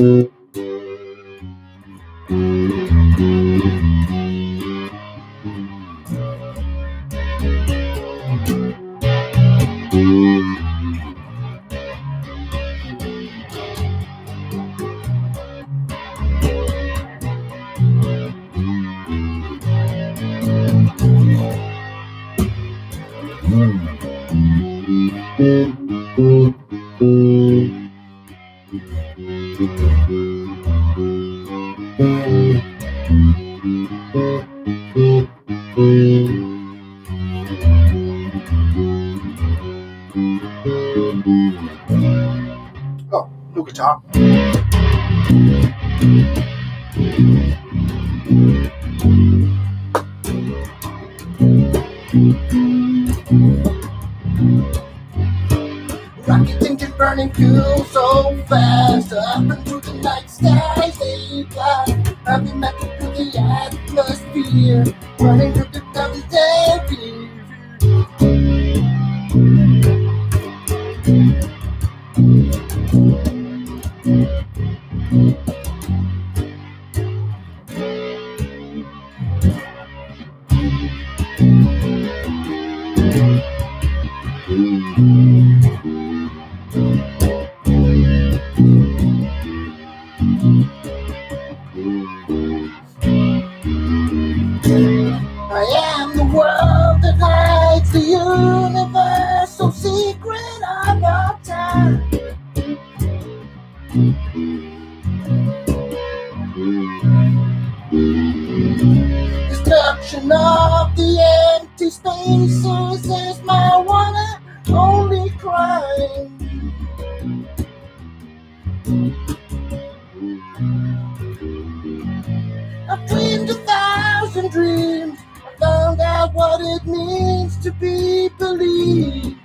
Oh, no guitar. Rocket engine burning fuel so fast, up into the night skies they fly. I've been back through the atmosphere, running through the clouds every. I am the world that hides the universal secret of our time. Destruction of the empty spaces is my one and only crime. I've dreamed 1,000 dreams. I found out what it means to be believed.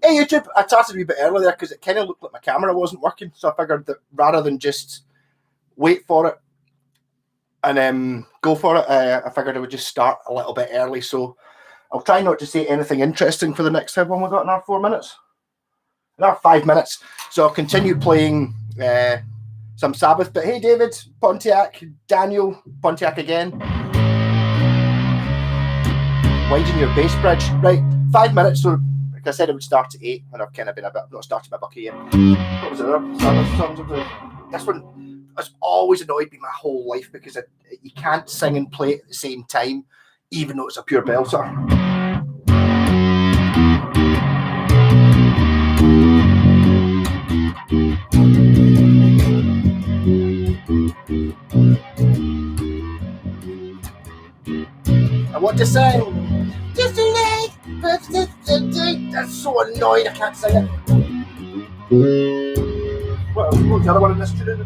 Hey YouTube, I started a wee bit early there because it kind of looked like my camera wasn't working, so I figured that rather than just wait for it and go for it, I figured I would just start a little bit early. So I'll try not to say anything interesting for the next time. When we got another 4 minutes, another 5 minutes. So I'll continue playing some Sabbath. But hey, David, Pontiac, Daniel, Pontiac again. Winding your bass bridge, right? 5 minutes. So like I said, it would start at 8, and I've kind of been a bit not started my bucket yet. What was it? Sabbath songs of the. This one has always annoyed me my whole life because you can't sing and play at the same time, even though it's a pure belter. I want to sing. Just too late, but that's so annoying. I can't sing it. What was the other one in this tune?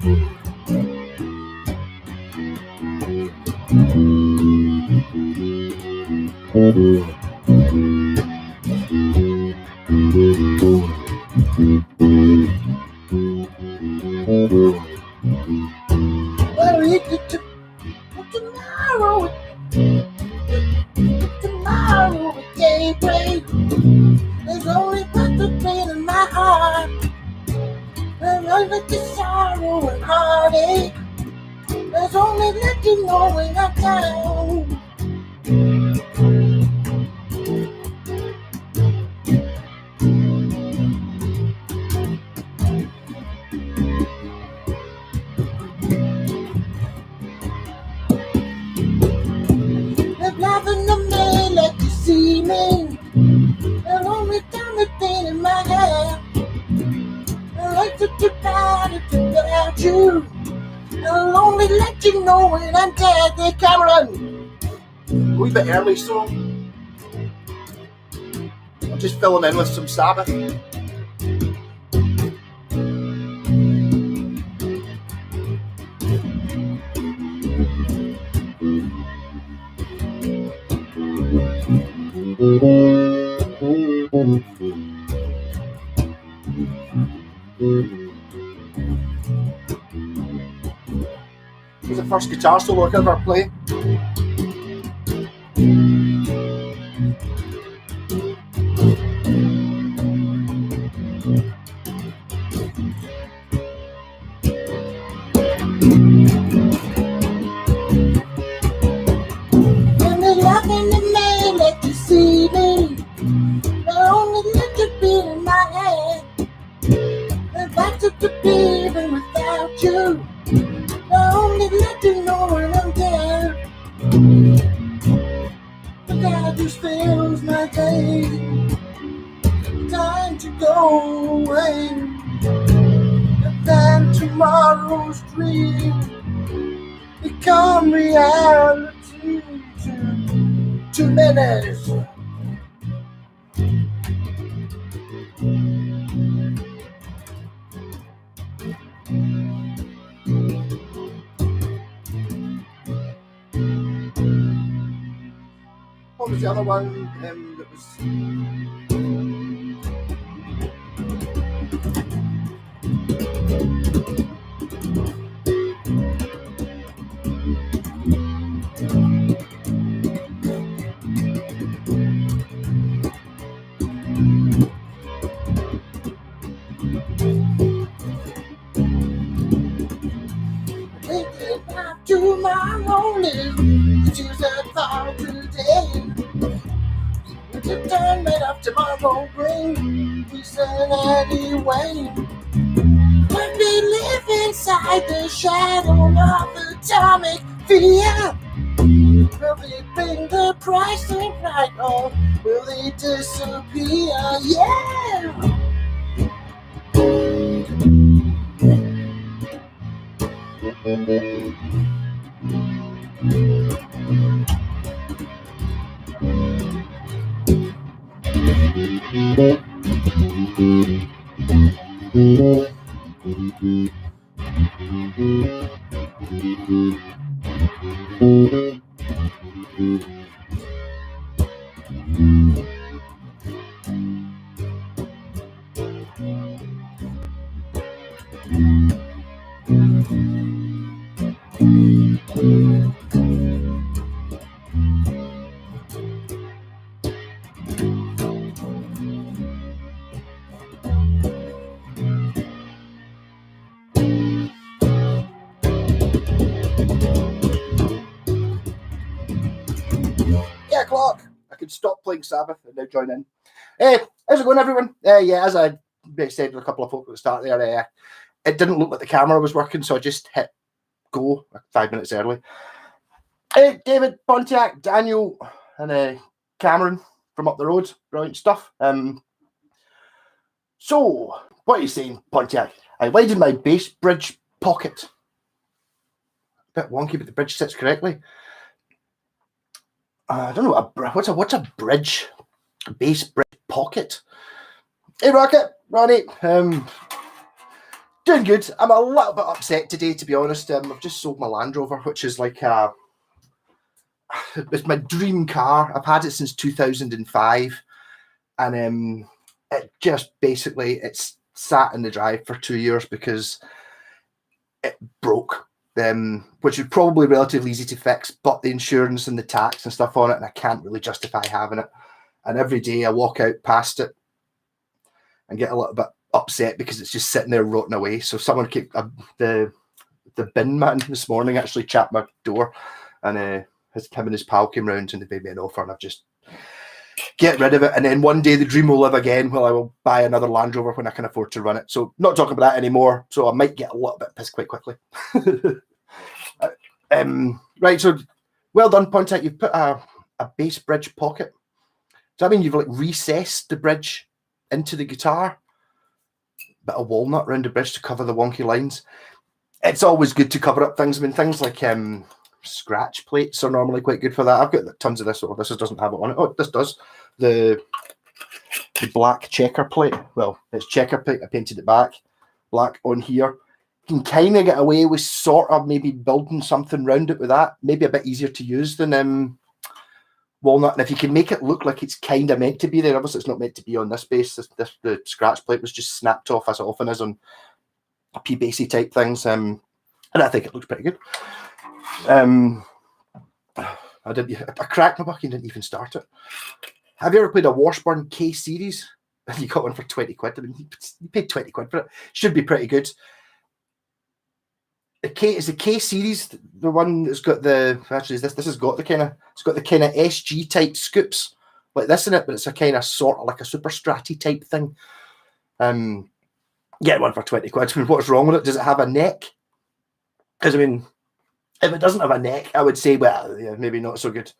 Tomorrow at daybreak, there's only but the pain in my heart, and only the sorrow and heartache. There's only let you know when I'm down. There's nothing to me, let you see me. There's only time the pain in my head. I like to get out without you. I'll only let you know when I'm dead. Hey, Cameron. A wee bit early, so I'll just fill him in with some Sabbath. was the first guitar solo I could ever play. When the love in the man let you see me, the only little bit in my head. If I took the feeling without you, I only let you know when I'm dead. But that just fills my day. Time to go away. And then tomorrow's dream become reality. 2 minutes. What was the other one that was... Thinking about tomorrow, it's just a thought today. It's a turn made of tomorrow bring peace anyway. When we live inside the shadow of atomic fear, will they bring the price tag right on? Will they disappear? Yeah! O'clock. I could stop playing Sabbath and now join in. How's it going, everyone? Yeah, as I said with a couple of folk at the start there, it didn't look like the camera was working, so I just hit go 5 minutes early. David, Pontiac, Daniel, and Cameron from up the road. Brilliant stuff. So, what are you saying, Pontiac? I widened my bass bridge pocket. A bit wonky, but the bridge sits correctly. I don't know what's a bridge, a bass bridge pocket. Hey, Rocket, Ronnie, doing good. I'm a little bit upset today, to be honest. I've just sold my Land Rover, which is like it's my dream car. I've had it since 2005, and it just basically it's sat in the drive for 2 years because it broke. Which is probably relatively easy to fix, but the insurance and the tax and stuff on it, and I can't really justify having it. And every day I walk out past it and get a little bit upset because it's just sitting there rotting away. So someone came, the bin man this morning actually chapped my door, and him and his pal came round and they made me an offer, and I've just get rid of it. And then one day the dream will live again. Well, I will buy another Land Rover when I can afford to run it. So not talking about that anymore. So I might get a little bit pissed quite quickly. Right, so well done, Pontiac. You've put a bass bridge pocket. Does that mean you've like recessed the bridge into the guitar? Bit of walnut around the bridge to cover the wonky lines. It's always good to cover up things. I mean, things like scratch plates are normally quite good for that. I've got tons of this. Oh, this doesn't have it on it. Oh, this does. The black checker plate. Well, it's checker plate. I painted it back black on here. You can kind of get away with sort of maybe building something around it with that. Maybe a bit easier to use than walnut. And if you can make it look like it's kind of meant to be there, obviously it's not meant to be on this bass. The scratch plate was just snapped off, as it often is on P-bassy type things. And I think it looks pretty good. I cracked my bucket and didn't even start it. Have you ever played a Washburn K series? You got one for 20 quid. I mean, you paid 20 quid for it. Should be pretty good. The K series, the one that's got the this has got the kind of SG type scoops like this in it, but it's a kind of sort of like a super stratty type thing. Get one for 20 quid. I mean, what's wrong with it? Does it have a neck? Because I mean, if it doesn't have a neck, I would say, well, yeah, maybe not so good.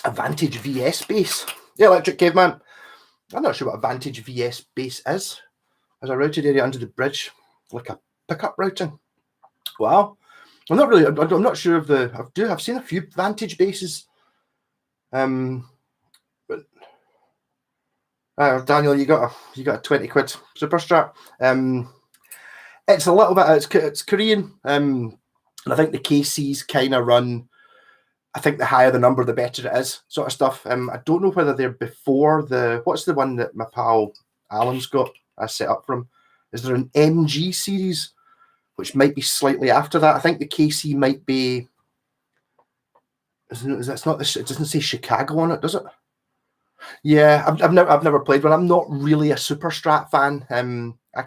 A Vantage VS base. The Electric Caveman. I'm not sure what a Vantage VS base is. As a routed area under the bridge, like a pickup routing. Wow. I'm not sure of I've seen a few Vantage bases. But Daniel, you got a 20 quid super strat. It's a little bit, it's Korean. And I think the KCs kind of run, I think the higher the number, the better it is, sort of stuff. I don't know whether they're before what's the one that my pal Alan's got? I set up for him. Is there an MG series, which might be slightly after that? I think the KC might be. It doesn't say Chicago on it, does it? Yeah, I've never played one. I'm not really a super strat fan.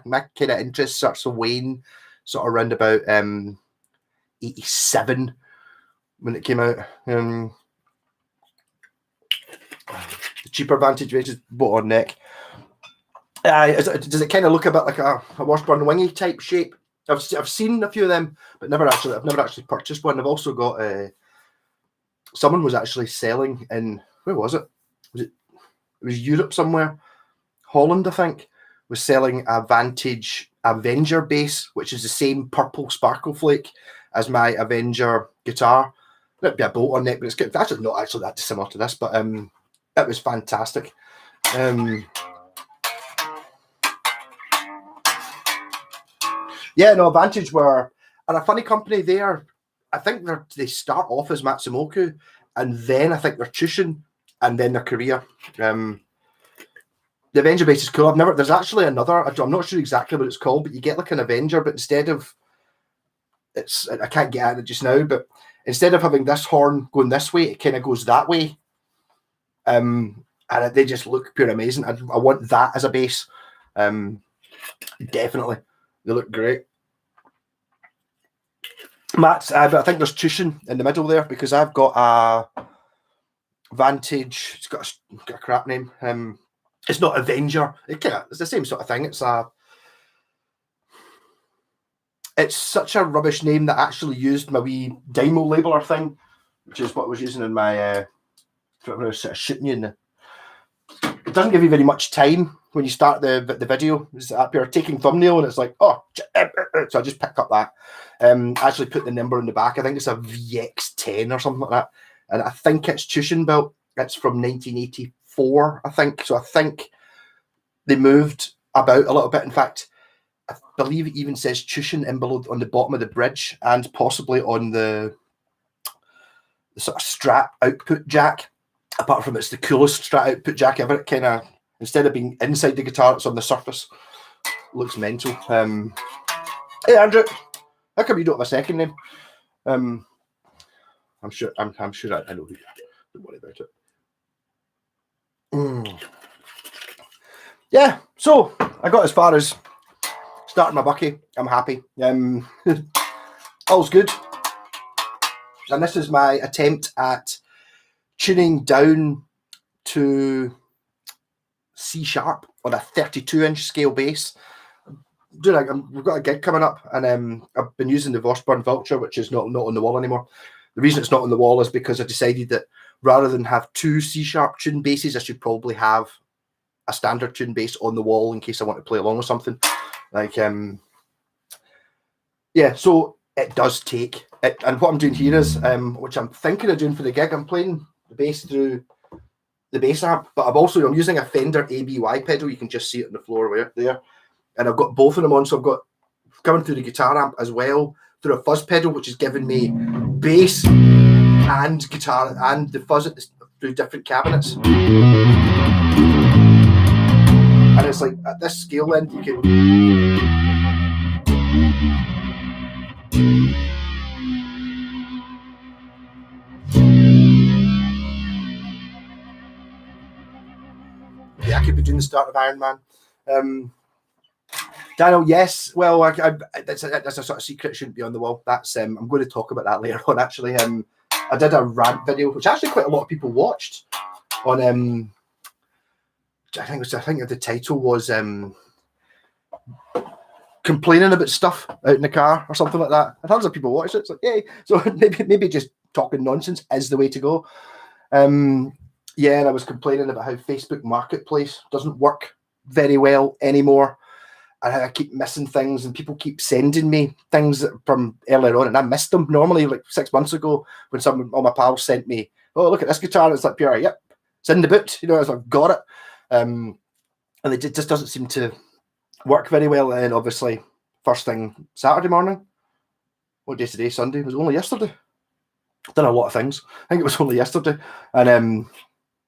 My kind of interest starts to wane, sort of around about 87 when it came out. The cheaper Vantage bases, bought on neck. Does it kind of look a bit like a Washburn wingy type shape? I've seen a few of them, but I've never actually purchased one. I've also got someone was actually selling in, where was it? It was Europe somewhere. Holland, I think, was selling a Vantage Avenger base, which is the same purple sparkle flake as my Avenger guitar. It'd be a bolt on it, but it's actually not actually that dissimilar to this, but it was fantastic. Yeah, no, Vantage are a funny company. I think they start off as Matsumoku, and then I think they're Chushin, and then they're Korea. The Avenger base is cool. There's actually another, I'm not sure exactly what it's called, but you get like an Avenger, but instead of, I can't get at it just now, but instead of having this horn going this way, it kind of goes that way. And they just look pure amazing. I want that as a base. Definitely. They look great. Matt's, I think there's Chushin in the middle there because I've got a Vantage. It's got a crap name. It's not Avenger. It's the same sort of thing. It's such a rubbish name that I actually used my wee Dymo labeler thing, which is what I was using in my when I was sort of shooting you in the. It doesn't give you very much time when you start the video. It's up here taking thumbnail and it's like, oh, so I just picked up that. Actually put the number in the back. I think it's a VX10 or something like that. And I think it's Chushin built. It's from 1984, I think. So I think they moved about a little bit. In fact, I believe it even says Chushin in below on the bottom of the bridge and possibly on the sort of Strat output jack. Apart from it's the coolest Strat output jack ever. It kind of, instead of being inside the guitar, it's on the surface. Looks mental. Hey Andrew, how come you don't have a second name? I'm sure I know who you are. Don't worry about it. Yeah, so I got as far as starting my bucky. I'm happy. All's good. And this is my attempt at tuning down to C sharp on a 32-inch scale bass. We've got a gig coming up, and I've been using the Washburn Vulture, which is not on the wall anymore. The reason it's not on the wall is because I decided that rather than have two C sharp tune basses, I should probably have a standard tune bass on the wall in case I want to play along with something. Like, yeah, so it does take it. And what I'm doing here is, which I'm thinking of doing for the gig, I'm playing the bass through the bass amp, but I'm using a Fender ABY pedal. You can just see it on the floor there. And I've got both of them on, so I've got coming through the guitar amp as well through a fuzz pedal, which is giving me bass and guitar and the fuzz through different cabinets. And it's like at this scale length, you can. doing the start of Iron Man. Daniel, yes. Well, that's a sort of secret, shouldn't be on the wall. That's I'm going to talk about that later on. Actually, I did a rant video, which actually quite a lot of people watched. On I think the title was complaining about stuff out in the car or something like that. And tons of people watched it. It's like, yay! So maybe just talking nonsense is the way to go. Yeah, and I was complaining about how Facebook Marketplace doesn't work very well anymore, and how I keep missing things, and people keep sending me things from earlier on, and I missed them. Normally, like 6 months ago, when all my pals sent me, oh, look at this guitar, and it's like, pure, yep, it's in the boot, you know, I've got it. And it just doesn't seem to work very well. And obviously, first thing Saturday morning, what day is today? Sunday. It was only yesterday. I've done a lot of things. I think it was only yesterday, and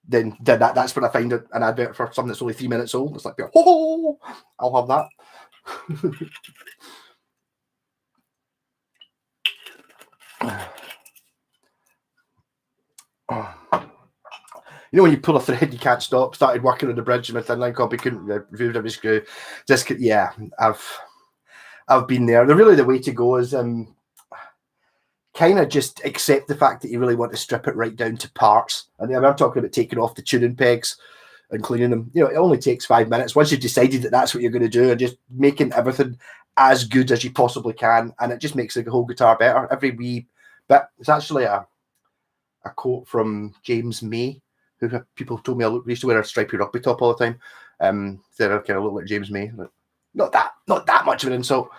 then did that. That's when I find an advert for something that's only 3 minutes old. It's like, oh, I'll have that. You know, when you pull a thread, you can't stop. Started working on the bridge, and my thin line copy couldn't remove every screw. Just yeah, I've been there. Really, the way to go is kind of just accept the fact that you really want to strip it right down to parts. And I'm talking about taking off the tuning pegs and cleaning them. You know, it only takes 5 minutes once you've decided that that's what you're going to do, and just making everything as good as you possibly can, and it just makes the whole guitar better. Every wee bit. It's actually a quote from James May, who people told me I used to wear a stripy rugby top all the time. Said I kind of look like James May. Not that much of an insult.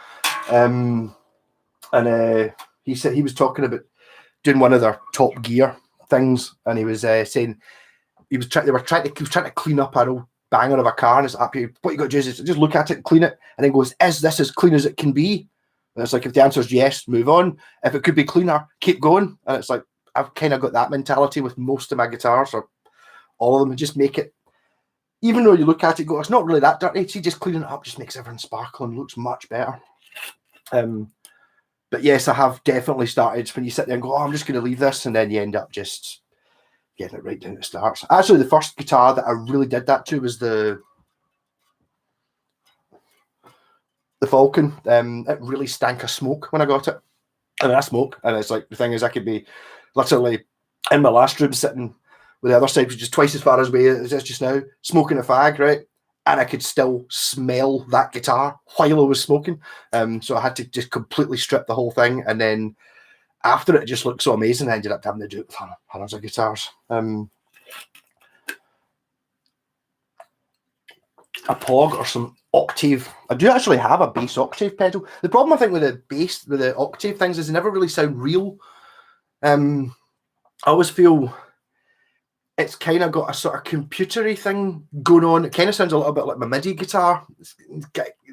He said he was talking about doing one of their Top Gear things, and he was saying he was trying to clean up an old banger of a car, and it's up here. What you got to do is just look at it, clean it, and then goes, "Is this as clean as it can be?" And it's like, if the answer is yes, move on. If it could be cleaner, keep going. And it's like, I've kind of got that mentality with most of my guitars, or all of them, and just make it, even though you look at it, go, it's not really that dirty. See, just cleaning it up just makes everything sparkle and looks much better. But yes, I have definitely started, when you sit there and go, oh, I'm just going to leave this, and then you end up just getting it right down to starts. Actually, the first guitar that I really did that to was the Falcon. It really stank of smoke when I got it. I mean, I smoke, and it's like, the thing is, I could be literally in my last room sitting with the other side, which is twice as far away as it is just now, smoking a fag, right? And I could still smell that guitar while I was smoking. So I had to just completely strip the whole thing. And then after it just looked so amazing, I ended up having to do it with hundreds of guitars. A Pog or some octave. I do actually have a bass octave pedal. The problem, I think, with the octave things is they never really sound real. I always feel it's kind of got a sort of computery thing going on. It kind of sounds a little bit like my MIDI guitar. There's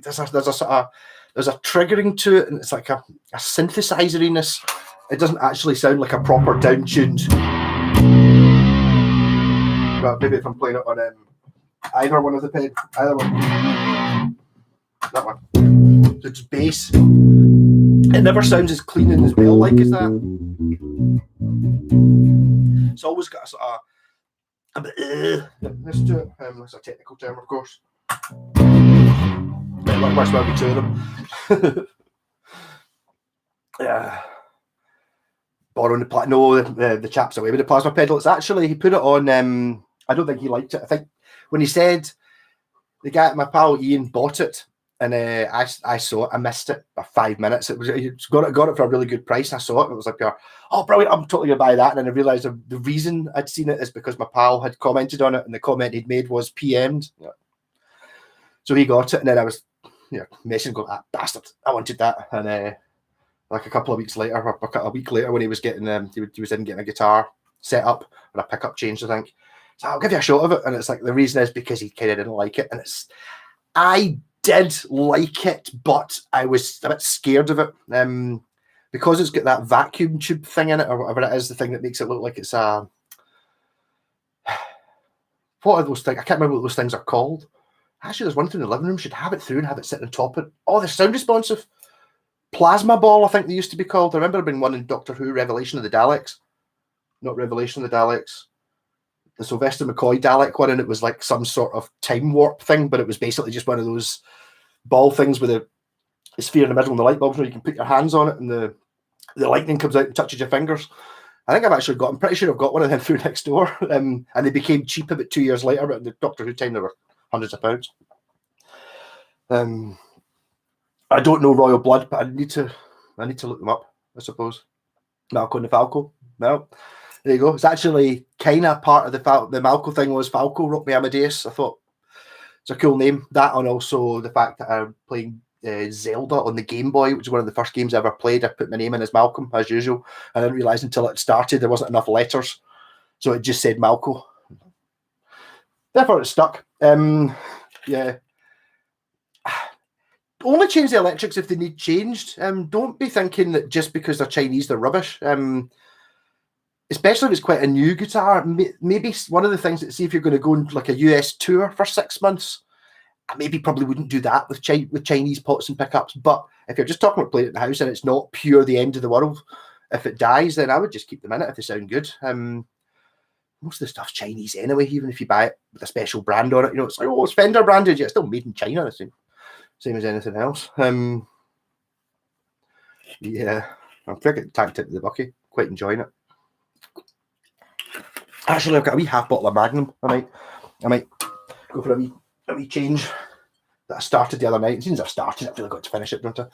a triggering to it, and it's like a synthesizer-iness. It doesn't actually sound like a proper down-tuned. Well, maybe if I'm playing it on either one of the pedals, either one, that one. So it's bass. It never sounds as clean and as well like as that. It's always got a sort of let's do it. That's a technical term, of course. Might as well be two of them. Yeah. Borrowing the chap's away with the plasma pedal. It's actually, he put it on. I don't think he liked it. I think when he said, the guy, my pal Ian, bought it, and I saw it. I missed it by 5 minutes. He got it for a really good price. And I saw it, and it was like, oh, brilliant! I'm totally gonna buy that. And then I realised the reason I'd seen it is because my pal had commented on it, and the comment he'd made was PM'd. Yeah. So he got it, and then I was, messaging, going, ah, bastard! I wanted that. And like a couple of weeks later, or a week later, when he was getting he was in getting a guitar set up and a pickup changed, I think. So I'll give you a shot of it, and it's like, the reason is because he kind of didn't like it, and I did like it, but I was a bit scared of it, because it's got that vacuum tube thing in it, or whatever it is, the thing that makes it look like it's a, what are those things? I can't remember what those things are called. Actually, there's one thing in the living room, should have it through and have it sitting on top of it. Oh, the sound responsive plasma ball, I think they used to be called. I remember there being one in Doctor Who, Revelation of the Daleks. Not Revelation of the Daleks. Sylvester McCoy Dalek one, and it was like some sort of time warp thing, but it was basically just one of those ball things with a sphere in the middle and the light bulbs where you can put your hands on it and the lightning comes out and touches your fingers. I think I'm pretty sure I've got one of them through next door. And they became cheap about 2 years later, but at the Doctor Who time they were hundreds of pounds. I don't know Royal Blood, but I need to look them up, I suppose. Malco and the Falco. No. There you go. It's actually kind of part of the Malco thing was Falco wrote me Amadeus. I thought it's a cool name. That, and also the fact that I'm playing Zelda on the Game Boy, which is one of the first games I ever played. I put my name in as Malcolm, as usual. I didn't realise until it started there wasn't enough letters. So it just said Malco. Therefore it stuck. Yeah. Only change the electrics if they need changed. Don't be thinking that just because they're Chinese, they're rubbish. Especially if it's quite a new guitar. Maybe one of the things that, see if you're going to go on like a US tour for 6 months, I maybe probably wouldn't do that with Chinese pots and pickups. But if you're just talking about playing it in the house and it's not pure the end of the world, if it dies, then I would just keep them in it if they sound good. Most of the stuff's Chinese anyway, even if you buy it with a special brand on it. You know, it's like, oh, it's Fender branded. Yeah, it's still made in China. Same as anything else. Yeah, I'm getting tanked into the bucket. Quite enjoying it. Actually, I've got a wee half bottle of Magnum. I might go for a wee change that I started the other night. As soon as I started, I've really got to finish it, don't I?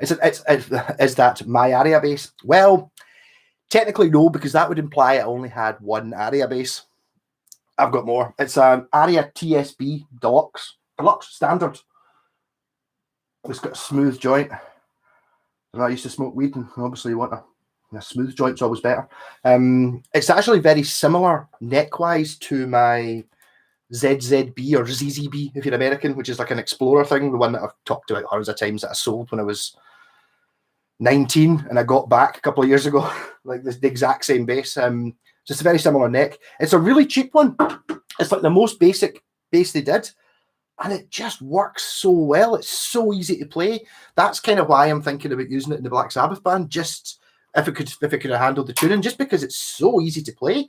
Is that my ARIA bass? Well, technically no, because that would imply I only had one ARIA bass. I've got more. It's an ARIA TSB Deluxe Standard. It's got a smooth joint. And I used to smoke weed, and obviously you want a smooth joint's always better. It's actually very similar neck-wise to my ZZB or ZZB, if you're American, which is like an Explorer thing, the one that I've talked about hundreds of times that I sold when I was 19 and I got back a couple of years ago, like the exact same bass. Just a very similar neck. It's a really cheap one. It's like the most basic bass they did, and it just works so well. It's so easy to play. That's kind of why I'm thinking about using it in the Black Sabbath band, just if it could have handled the tuning, just because it's so easy to play.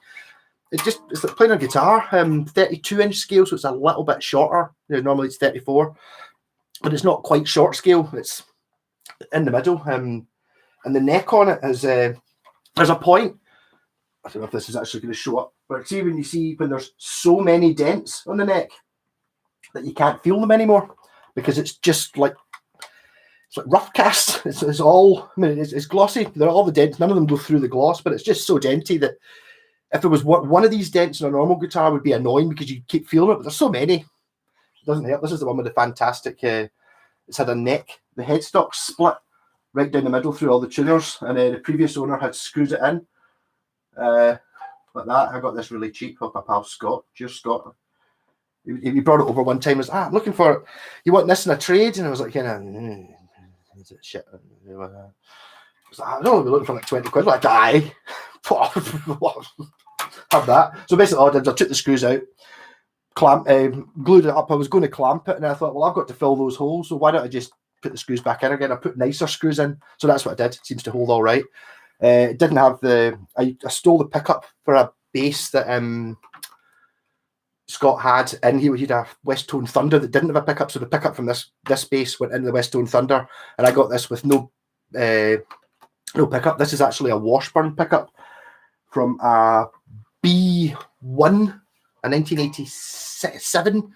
It's like playing a guitar. 32-inch scale, so it's a little bit shorter. You know, normally it's 34, but it's not quite short scale. It's in the middle. And the neck on it is there's a point. I don't know if this is actually going to show up, but see when there's so many dents on the neck that you can't feel them anymore because it's just like rough cast. It's all, I mean, it's glossy. They're all the dents. None of them go through the gloss, but it's just so denty that if there was one of these dents on a normal guitar would be annoying because you keep feeling it, but there's so many. It doesn't help. This is the one with the fantastic, it's had a neck, the headstock split right down the middle through all the tuners, and the previous owner had screwed it in. Like that. I got this really cheap off my pal Scott. Cheers, Scott. He brought it over one time. Was I'm looking for it. You want this in a trade? And I was like, is it shit? I was like, I don't know, we're looking for like 20 quid. Like, aye. Have that. So basically, all I did was I took the screws out, glued it up. I was going to clamp it, and I thought, well, I've got to fill those holes, so why don't I just put the screws back in again? I put nicer screws in, so that's what I did. It seems to hold all right. It didn't have I stole the pickup for a bass that Scott had, and he had a West Tone Thunder that didn't have a pickup, so the pickup from this bass went into the West Tone Thunder, and I got this with no pickup. This is actually a Washburn pickup from a B1, a 1987,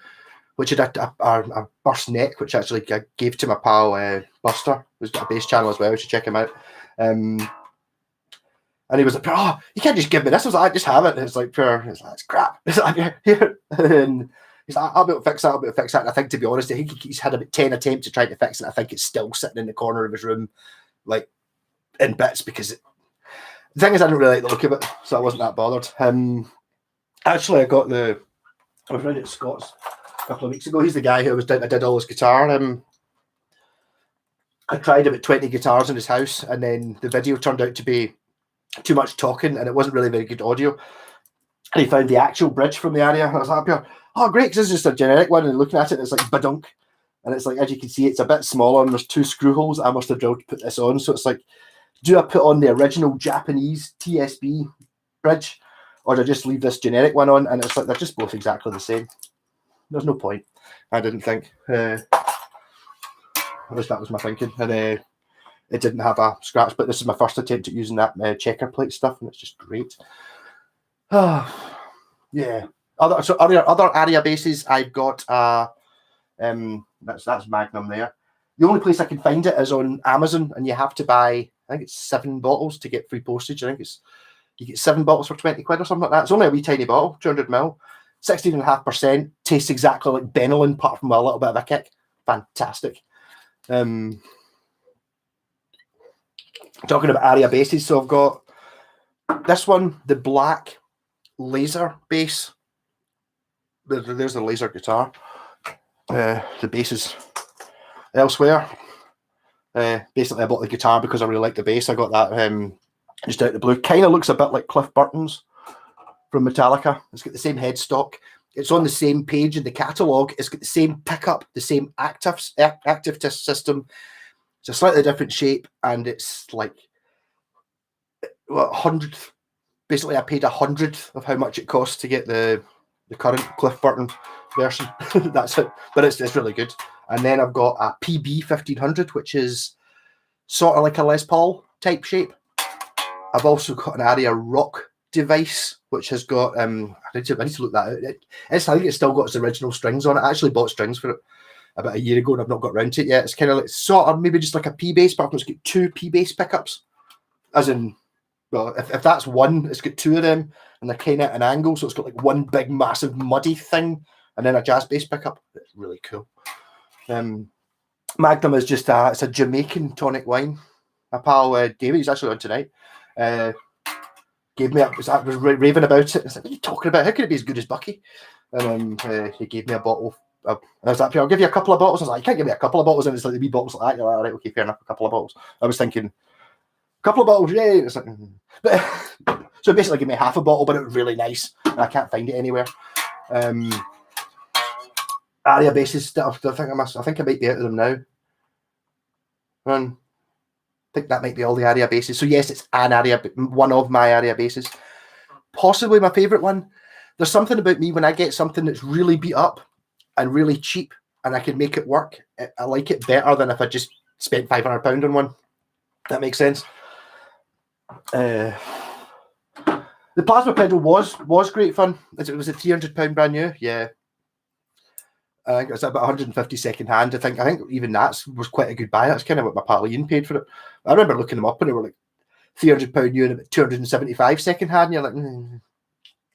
which had a burst neck, which actually I gave to my pal Buster, who's got a bass channel as well. You should check him out. And he was like, "Oh, you can't just give me this." I was like, "I just have it." And it's like, it's crap. It's like, here. And he's like, I'll be able to fix that. And I think, to be honest, I think he's had about 10 attempts to try to fix it. I think it's still sitting in the corner of his room, like in bits, because the thing is, I didn't really like the look of it, so I wasn't that bothered. Actually, I was round at Scott's a couple of weeks ago. He's the guy who I did all his guitar. I tried about 20 guitars in his house, and then the video turned out to be too much talking, and it wasn't really very good audio. And he found the actual bridge from the ARIA, and I was happy. Oh, great, because this is just a generic one, and looking at it, it's like badunk. And it's like, as you can see, it's a bit smaller, and there's 2 screw holes I must have drilled to put this on. So it's like, do I put on the original Japanese TSB bridge, or do I just leave this generic one on? And it's like they're just both exactly the same. There's no point. I didn't think. At least that was my thinking. And it didn't have a scratch, but this is my first attempt at using that checker plate stuff, and it's just great. Yeah. Other area bases, I've got that's Magnum there. The only place I can find it is on Amazon, and you have to buy, I think it's 7 bottles to get free postage. I think you get 7 bottles for 20 quid or something like that. It's only a wee tiny bottle, 200ml, 16.5%, tastes exactly like Benylin, apart from a little bit of a kick. Fantastic. Talking about area bases, so I've got this one, the black laser bass. There's the laser guitar. The bass is elsewhere. Basically, I bought the guitar because I really like the bass. I got that just out of the blue. Kind of looks a bit like Cliff Burton's from Metallica. It's got the same headstock. It's on the same page in the catalogue. It's got the same pickup, the same active system. It's a slightly different shape, and it's like 100th. Basically, I paid 100th of how much it costs to get the current Cliff Burton version. That's it, but it's really good. And then I've got a PB 1500, which is sort of like a Les Paul type shape. I've also got an Aria Rock device, which has got I need to look that out. I think it's still got its original strings on it. I actually bought strings for it about a year ago, and I've not got around to it yet. It's kind of like sort of maybe just like a P bass, but it's got 2 P bass pickups, as in. Well, if that's one, it's got 2 of them, and they're kind of at an angle, so it's got like one big, massive, muddy thing, and then a jazz bass pickup. It's really cool. Magnum is just it's a Jamaican tonic wine. My pal David, he's actually on tonight, gave me I was raving about it. I was like, what are you talking about? How can it be as good as Bucky? And he gave me a bottle. And I was like, I'll give you a couple of bottles. I was like, you can't give me a couple of bottles, and it's like the wee bottles like that. You're like, all right, okay, fair enough, a couple of bottles. I was thinking, couple of bottles, yay. It's like, but so basically give me half a bottle, but it was really nice. And I can't find it anywhere. Aria bases stuff. I think I might be out of them now. I think that might be all the Aria bases. So yes, it's one of my Aria bases. Possibly my favourite one. There's something about me when I get something that's really beat up and really cheap, and I can make it work. I like it better than if I just spent £500 on one. That makes sense. The plasma pedal was great fun. It was a £300 brand new. Yeah, I think it was about 150 second hand. I think even that was quite a good buy. That's kind of what my pal Ian paid for it. I remember looking them up, and they were like £300 new and about 275 second hand. And you're like,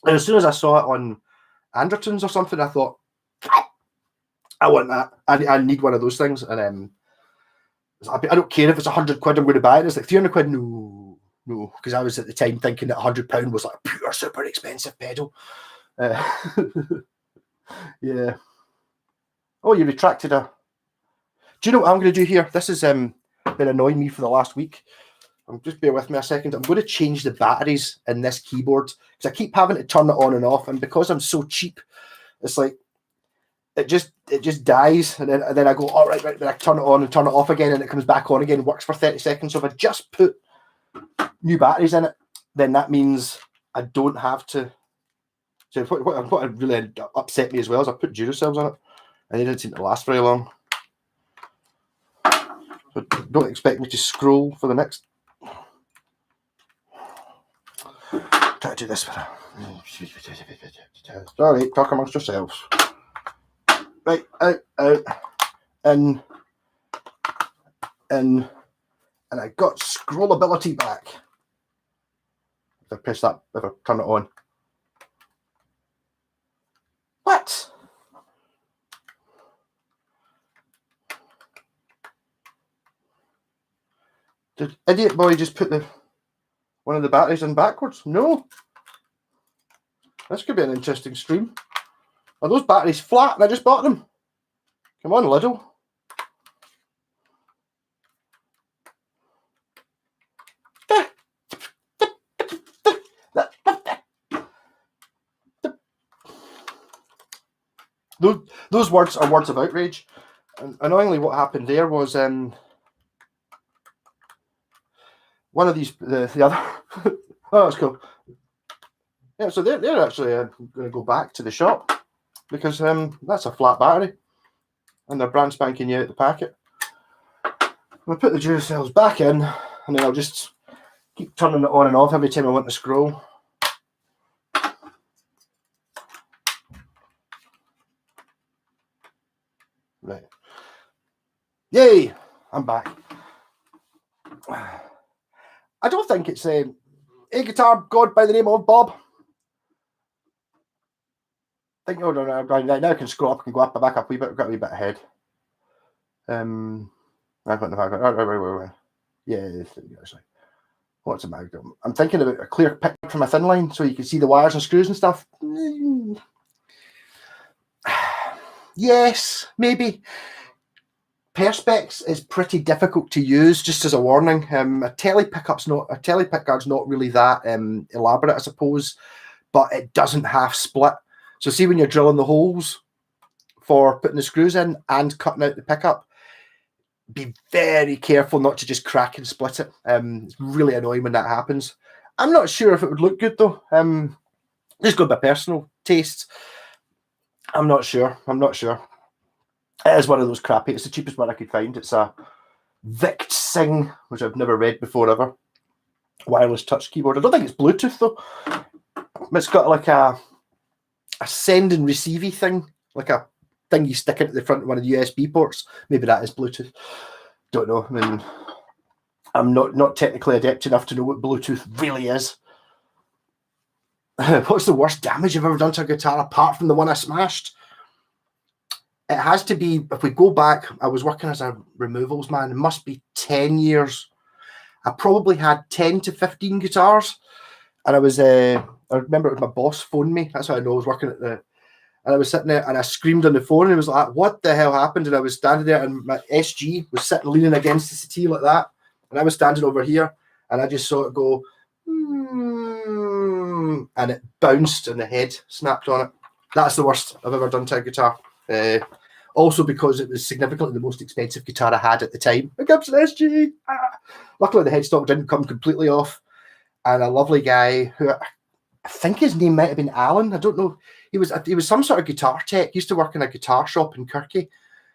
And as soon as I saw it on Anderton's or something, I thought, I want that. I need one of those things. And I don't care if it's £100. I'm going to buy it. It's like £300. No, because I was at the time thinking that £100 was like a pure super expensive pedal. Yeah. Oh, you retracted a. Do you know what I'm going to do here? This has been annoying me for the last week. Just bear with me a second. I'm going to change the batteries in this keyboard because I keep having to turn it on and off, and because I'm so cheap, it's like it just dies, and then I go, all right, then I turn it on and turn it off again, and it comes back on again, works for 30 seconds. So if I just put new batteries in it, then that means I don't have to. So what really upset me as well is I put Duracells on it, and they didn't seem to last very long. So don't expect me to scroll for the next. Try to do this for sorry, talk amongst yourselves. Right, out, in, and I got scrollability back. If I press that, if I turn it on. What? Did idiot boy just put one of the batteries in backwards? No. This could be an interesting stream. Are those batteries flat and I just bought them? Come on, Lidl. Those words are words of outrage. And annoyingly, what happened there was one of these, the other. Oh, that's cool. Yeah, so they're actually going to go back to the shop because that's a flat battery and they're brand spanking new out the packet. I'll put the Duracells back in and then I'll just keep turning it on and off every time I want to scroll. Right. Yay! I'm back. I don't think it's a guitar god by the name of Bob. I think, oh no, now I can scroll up and go back up a wee bit. I've got a wee bit ahead. I've got the yeah, actually. What's a magnum? I'm thinking about a clear picture from a thin line so you can see the wires and screws and stuff. Yes, maybe. Perspex is pretty difficult to use, just as a warning. A tele pickguard's not really that elaborate, I suppose, but it doesn't half split. So see when you're drilling the holes for putting the screws in and cutting out the pickup, be very careful not to just crack and split it. It's really annoying when that happens. I'm not sure if it would look good though. Just going by personal taste. I'm not sure. It is one of those crappy. It's the cheapest one I could find. It's a Vict Sing, which I've never read before ever. Wireless touch keyboard. I don't think it's Bluetooth though. It's got like a send and receive thing, like a thing you stick into the front of one of the USB ports. Maybe that is Bluetooth. Don't know. I mean, I'm not technically adept enough to know what Bluetooth really is. What's the worst damage I've ever done to a guitar apart from the one I smashed? It has to be, if we go back, I was working as a removals man, it must be 10 years. I probably had 10 to 15 guitars. And I was, I remember it was my boss phoned me. That's how I know I was working at the, and I was sitting there and I screamed on the phone and he was like, what the hell happened? And I was standing there and my SG was sitting leaning against the settee like that. And I was standing over here and I just saw it go, and it bounced and the head snapped on it. That's the worst I've ever done to a guitar. Also because it was significantly the most expensive guitar I had at the time. A Gibson SG. Luckily the headstock didn't come completely off. And a lovely guy who I think his name might have been Alan. I don't know. He was some sort of guitar tech. He used to work in a guitar shop in Kirky.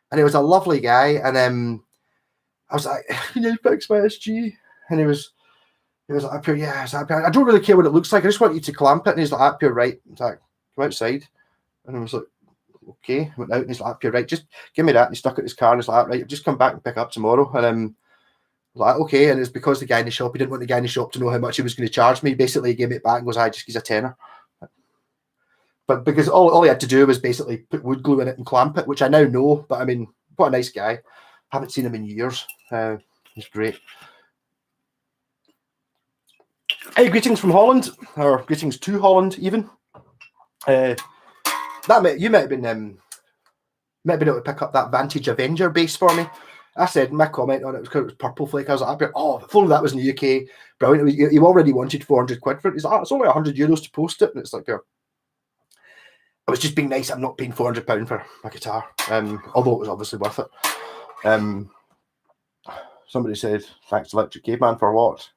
And he was a lovely guy. And I was like, can you fix my SG? And he was like, up here, yeah. I don't really care what it looks like. I just want you to clamp it. And he's like, up here, right. I was like, go outside. And I was like, okay. I went out and he's like, up here, right. Just give me that. And he stuck it in his car and he's like, right, just come back and pick it up tomorrow. And I was like, okay. And it's because the guy in the shop, he didn't want the guy in the shop to know how much he was going to charge me. Basically, he gave me it back and goes, just give us a tenner. But because all he had to do was basically put wood glue in it and clamp it, which I now know. But I mean, what a nice guy. Haven't seen him in years. He's great. Hey, greetings from Holland, or greetings to Holland, even. You might have been able to pick up that Vantage Avenger bass for me. I said my comment on it was because it was Purple Flake. I was like, if only that was in the UK, brilliant. You already wanted 400 quid for it. He's like, it's only 100 euros to post it, and it's like, I was just being nice. I'm not paying £400 for my guitar, although it was obviously worth it. Somebody said, thanks, Electric Caveman, for what?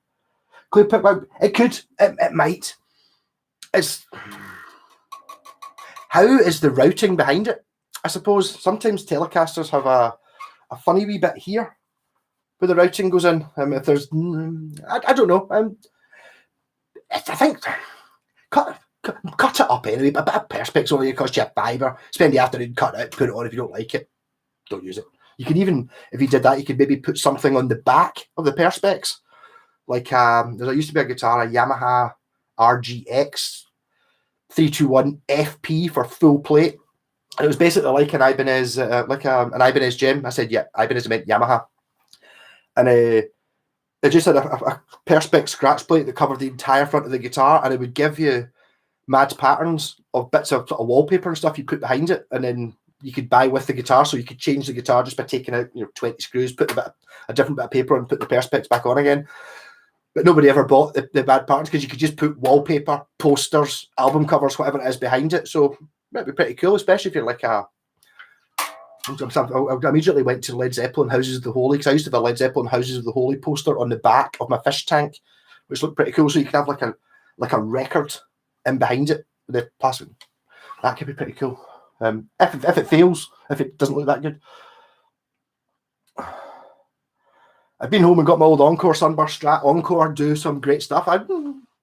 It could, it might. How is the routing behind it? I suppose sometimes Telecasters have a funny wee bit here where the routing goes in. If there's, I don't know. I think cut it up anyway. But a bit of Perspex only cost you £5. Spend the afternoon, cut it out, put it on. If you don't like it, don't use it. You can even, if you did that, you could maybe put something on the back of the Perspex. Like there used to be a guitar, a Yamaha RGX 321 FP for full plate. And it was basically like an Ibanez, an Ibanez gem. I said, yeah, Ibanez meant Yamaha. And it just had a Perspex scratch plate that covered the entire front of the guitar, and it would give you mad patterns of bits of sort of wallpaper and stuff you put behind it, and then you could buy with the guitar, so you could change the guitar just by taking out 20 screws, put a different bit of paper and put the Perspex back on again. But nobody ever bought the bad patterns because you could just put wallpaper, posters, album covers, whatever it is behind it. So that'd be pretty cool, especially if you're like I immediately went to Led Zeppelin Houses of the Holy, because I used to have a Led Zeppelin Houses of the Holy poster on the back of my fish tank, which looked pretty cool. So you could have like a record in behind it, the plastic. That could be pretty cool. If it fails, if it doesn't look that good. I've been home and got my old Encore Sunburst Strat. Encore do some great stuff. Have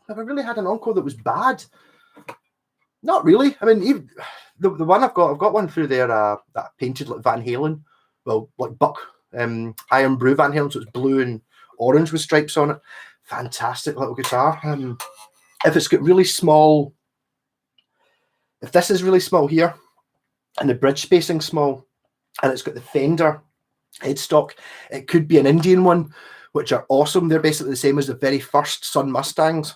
I really had an Encore that was bad? Not really. I mean, even the one I've got one through there that painted like Van Halen, well, like Buck Iron Brew Van Halen, so it's blue and orange with stripes on it. Fantastic little guitar. If it's got really small, if this is really small here, and the bridge spacing small, and it's got the Fender headstock, it could be an Indian one, which are awesome. They're basically the same as the very first Sun Mustangs,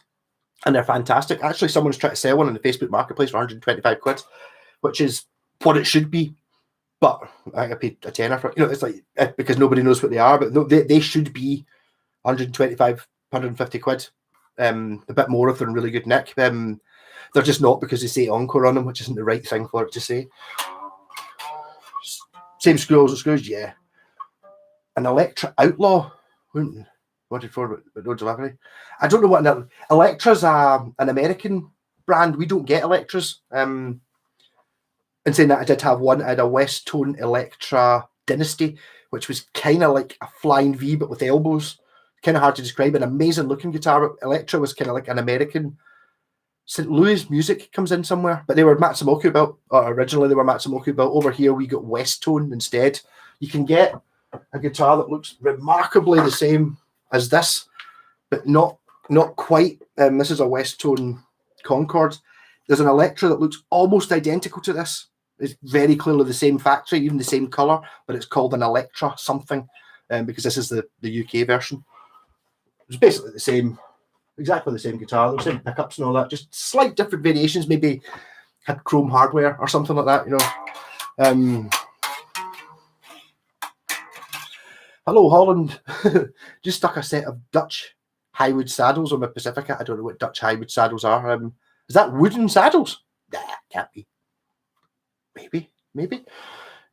and they're fantastic. Actually, someone's trying to sell one on the Facebook Marketplace for 125 quid, which is what it should be. But I paid a tenner for it. You know, it's like, because nobody knows what they are, but no, they should be 125, 150 quid. A bit more if they're in really good nick. They're just not, because they say Encore on them, which isn't the right thing for it to say. Same screws as screws, yeah. An Electra Outlaw. Wanted for, but no delivery. I don't know what Electra's an American brand. We don't get Electras. And saying that, I did have one. I had a West Tone Electra Dynasty, which was kind of like a flying V, but with elbows. Kind of hard to describe. An amazing looking guitar. Electra was kind of like an American. St. Louis music comes in somewhere, but they were Matsumoku built. Originally, they were Matsumoku built. Over here, we got West Tone instead. You can get a guitar that looks remarkably the same as this, but not quite. This is a West Tone Concord. There's an Electra that looks almost identical to this. It's very clearly the same factory, even the same color, but it's called an Electra something, because this is the UK version. It's basically the same, exactly the same guitar, the same pickups and all that, just slight different variations, maybe had chrome hardware or something like that, you know. Hello, Holland. Just stuck a set of Dutch Highwood saddles on my Pacifica. I don't know what Dutch Highwood saddles are. Is that wooden saddles? Nah, can't be. Maybe.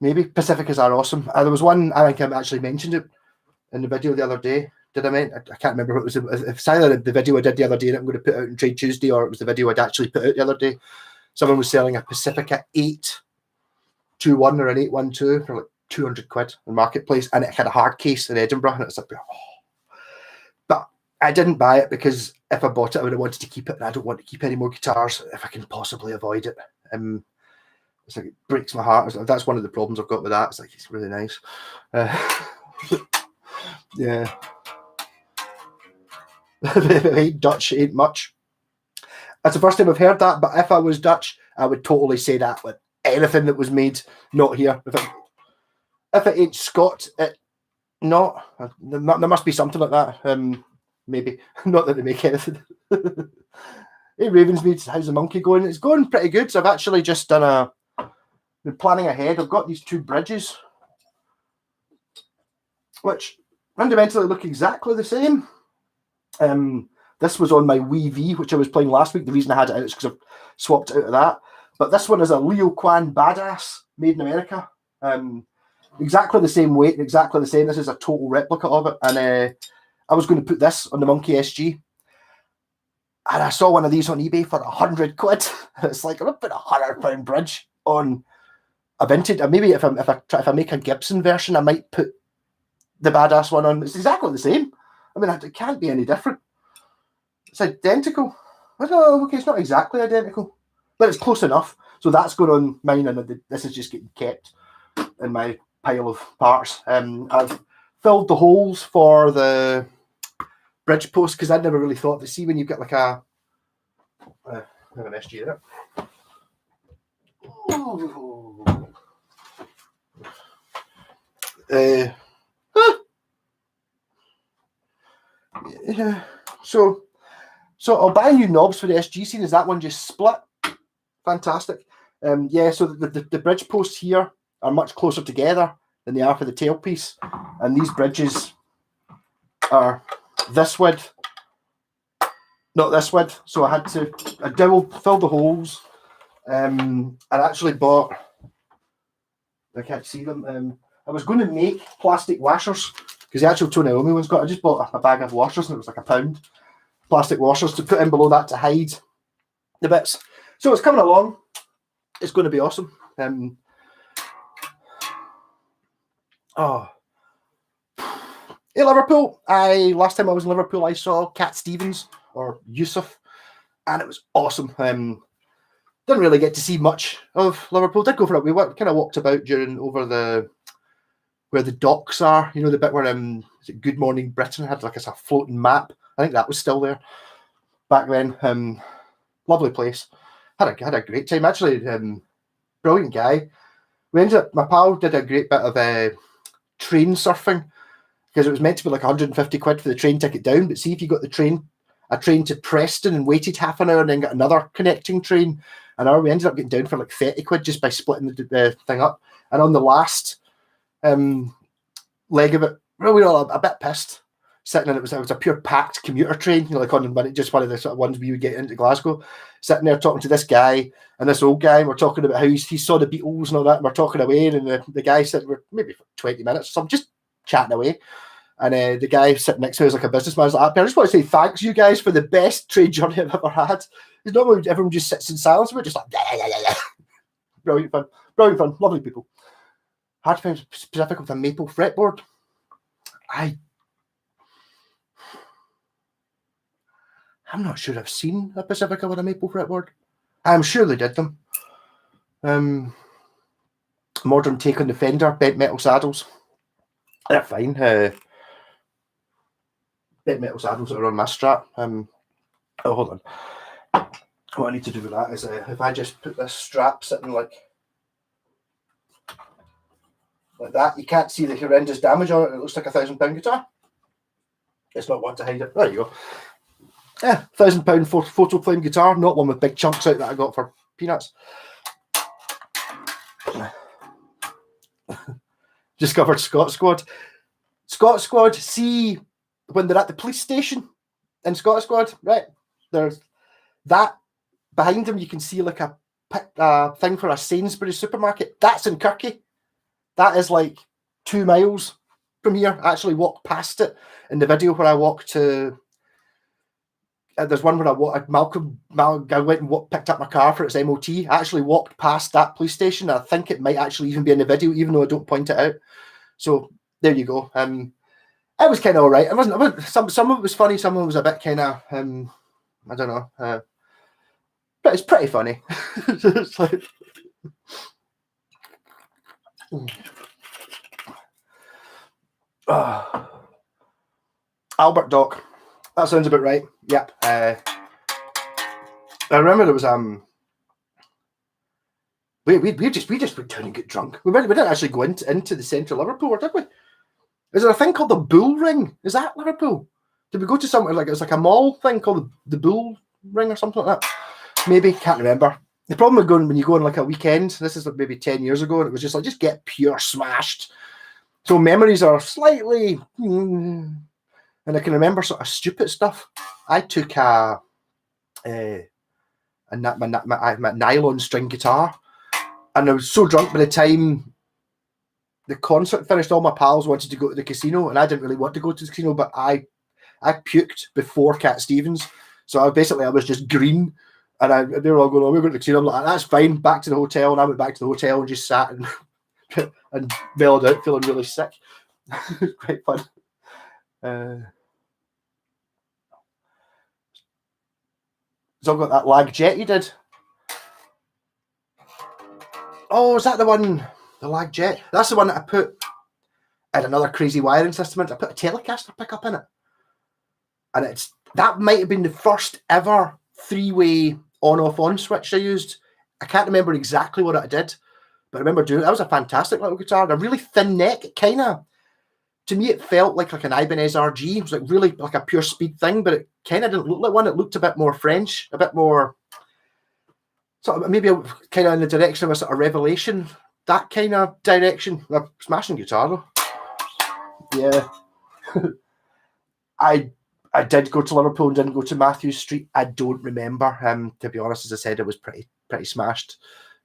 Pacificas are awesome. There was one, I think I actually mentioned it in the video the other day. Did I mention? I can't remember what it was. It's either the video I did the other day that I'm going to put out on Trade Tuesday, or it was the video I'd actually put out the other day. Someone was selling a Pacifica 821 or an 812 for like 200 quid on Marketplace, and it had a hard case in Edinburgh, and it's like, oh. But I didn't buy it because if I bought it, I would have wanted to keep it, and I don't want to keep any more guitars if I can possibly avoid it. It's like, it breaks my heart. That's one of the problems I've got with that. It's like, it's really nice. Yeah. Dutch ain't much. That's the first time I've heard that, but if I was Dutch, I would totally say that with anything that was made not here. If it ain't Scot, it not. There must be something like that. Maybe. Not that they make anything. Hey, Ravensmead, how's the monkey going? It's going pretty good. So I've actually just been planning ahead. I've got these two bridges, which fundamentally look exactly the same. This was on my Wii V, which I was playing last week. The reason I had it out is because I've swapped it out of that. But this one is a Leo Kwan Badass, made in America. Exactly the same weight, exactly the same. This is a total replica of it. And I was going to put this on the Monkey SG. And I saw one of these on eBay for 100 quid. It's like, I'm going to put £100 bridge on a vintage. And maybe if I make a Gibson version, I might put the Badass one on. It's exactly the same. I mean, it can't be any different. It's identical. I don't know, okay, it's not exactly identical, but it's close enough. So that's going on mine, and this is just getting kept in my pile of parts. I've filled the holes for the bridge post, because I'd never really thought to see when you've got like a I have an SG there. Yeah. So I'll buy new knobs for the SG scene. Is that one just split? Fantastic. Yeah, so the bridge posts here are much closer together than they are for the tailpiece. And these bridges are this width, not this width. So I filled the holes. And actually bought, I can't see them. I was going to make plastic washers, because the actual Tony Iommi one's got, I just bought a bag of washers, and it was like £1. Plastic washers to put in below that to hide the bits. So it's coming along. It's going to be awesome. Liverpool. Last time I was in Liverpool, I saw Cat Stevens or Yusuf, and it was awesome. Didn't really get to see much of Liverpool. Did go for it. We kind of walked about over where the docks are. You know, the bit where is it Good Morning Britain had like a floating map. I think that was still there back then. Lovely place. Had a great time actually. Brilliant guy. My pal did a great bit of train surfing, because it was meant to be like 150 quid for the train ticket down, but see if you got a train to Preston and waited half an hour and then got another connecting train an hour, we ended up getting down for like 30 quid just by splitting the thing up. And on the last leg of it, we were all a bit pissed sitting in it. It was a pure packed commuter train, like just one of the sort of ones we would get into Glasgow, sitting there talking to this guy and this old guy, and we're talking about how he saw the Beatles and all that, and we're talking away, and the guy said we're maybe for 20 minutes or something, just chatting away. And the guy sitting next to us, like a businessman, was like, I just want to say thanks you guys for the best train journey I've ever had. Because normally everyone just sits in silence. We're just like, yeah. Brilliant fun. Lovely people. Hard to find specific with a maple fretboard. I'm not sure I've seen a Pacifica with a maple fretboard. I'm sure they did them. Modern take on the Fender, bent metal saddles. They're fine. Bent metal saddles that are on my strap. Hold on. What I need to do with that is if I just put this strap sitting like that, you can't see the horrendous damage on it. It looks like a £1,000 guitar. It's not one to hide it. There you go. Yeah, £1,000 photo flame guitar, not one with big chunks out that I got for peanuts. Discovered Scott Squad. Scott Squad, see when they're at the police station in Scott Squad, right? There's that behind them. You can see like a thing for a Sainsbury's supermarket. That's in Kirky. That is like 2 miles from here. I actually walked past it in the video where I walked to. There's one where Malcolm I went and picked up my car for its MOT. I actually walked past that police station. I think it might actually even be in the video, even though I don't point it out. So there you go. It was kind of all right. It wasn't. Some of it was funny. Some of it was a bit kind of I don't know. But it's pretty funny. It's like. Albert Dock. That sounds about right. Yep. I remember there was we just went down and get drunk. We didn't actually go into the centre of Liverpool, or did we? Is there a thing called the Bull Ring? Is that Liverpool? Did we go to somewhere like it's like a mall thing called the Bull Ring or something like that? Maybe, can't remember. The problem with going when you go on like a weekend, this is like maybe 10 years ago, and it was just like just get pure smashed. So memories are slightly. And I can remember sort of stupid stuff. I took my nylon string guitar, and I was so drunk by the time the concert finished. All my pals wanted to go to the casino, and I didn't really want to go to the casino, but I puked before Cat Stevens, so I was just green, and they were all going, "Oh, we're going to the casino." I'm like, "That's fine." Back to the hotel, and I went back to the hotel and just sat and bailed out, feeling really sick. Quite fun. So I've got that lag jet you did. Oh, is that the one? The lag jet? That's the one that I put in another crazy wiring system. I put a Telecaster pickup in it. And that might have been the first ever 3-way on-off-on switch I used. I can't remember exactly what I did, but I remember doing it. That was a fantastic little guitar. A really thin neck. It kind of, to me, it felt like an Ibanez RG. It was like really like a pure speed thing, but it kind of didn't look like one. It looked a bit more French, a bit more sort of maybe kind of in the direction of a sort of Revelation, that kind of direction. A smashing guitar though. Yeah. I did go to Liverpool and didn't go to Matthews Street. I don't remember. To be honest, as I said, it was pretty smashed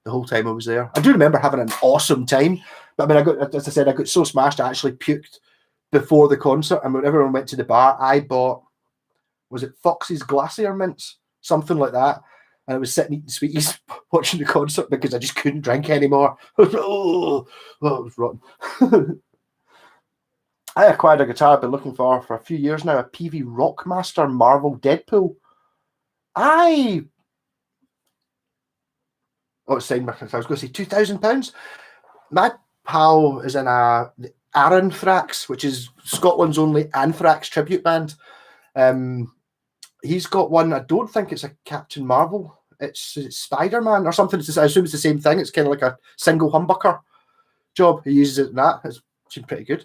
the whole time I was there. I do remember having an awesome time, but I mean, I got so smashed I actually puked before the concert. And when everyone went to the bar, I bought, was it Fox's Glacier mints, something like that. and I was sitting eating sweeties watching the concert because I just couldn't drink anymore. Oh, it was rotten. I acquired a guitar I've been looking for a few years now, a PV Rockmaster Marvel Deadpool. Oh, it's signed. I was going to say £2,000. My pal is in the Anthrax, which is Scotland's only Anthrax tribute band. He's got one. I don't think it's a Captain Marvel. It's Spider-Man or something. I assume it's the same thing. It's kind of like a single humbucker job. He uses it in that. It's seemed pretty good.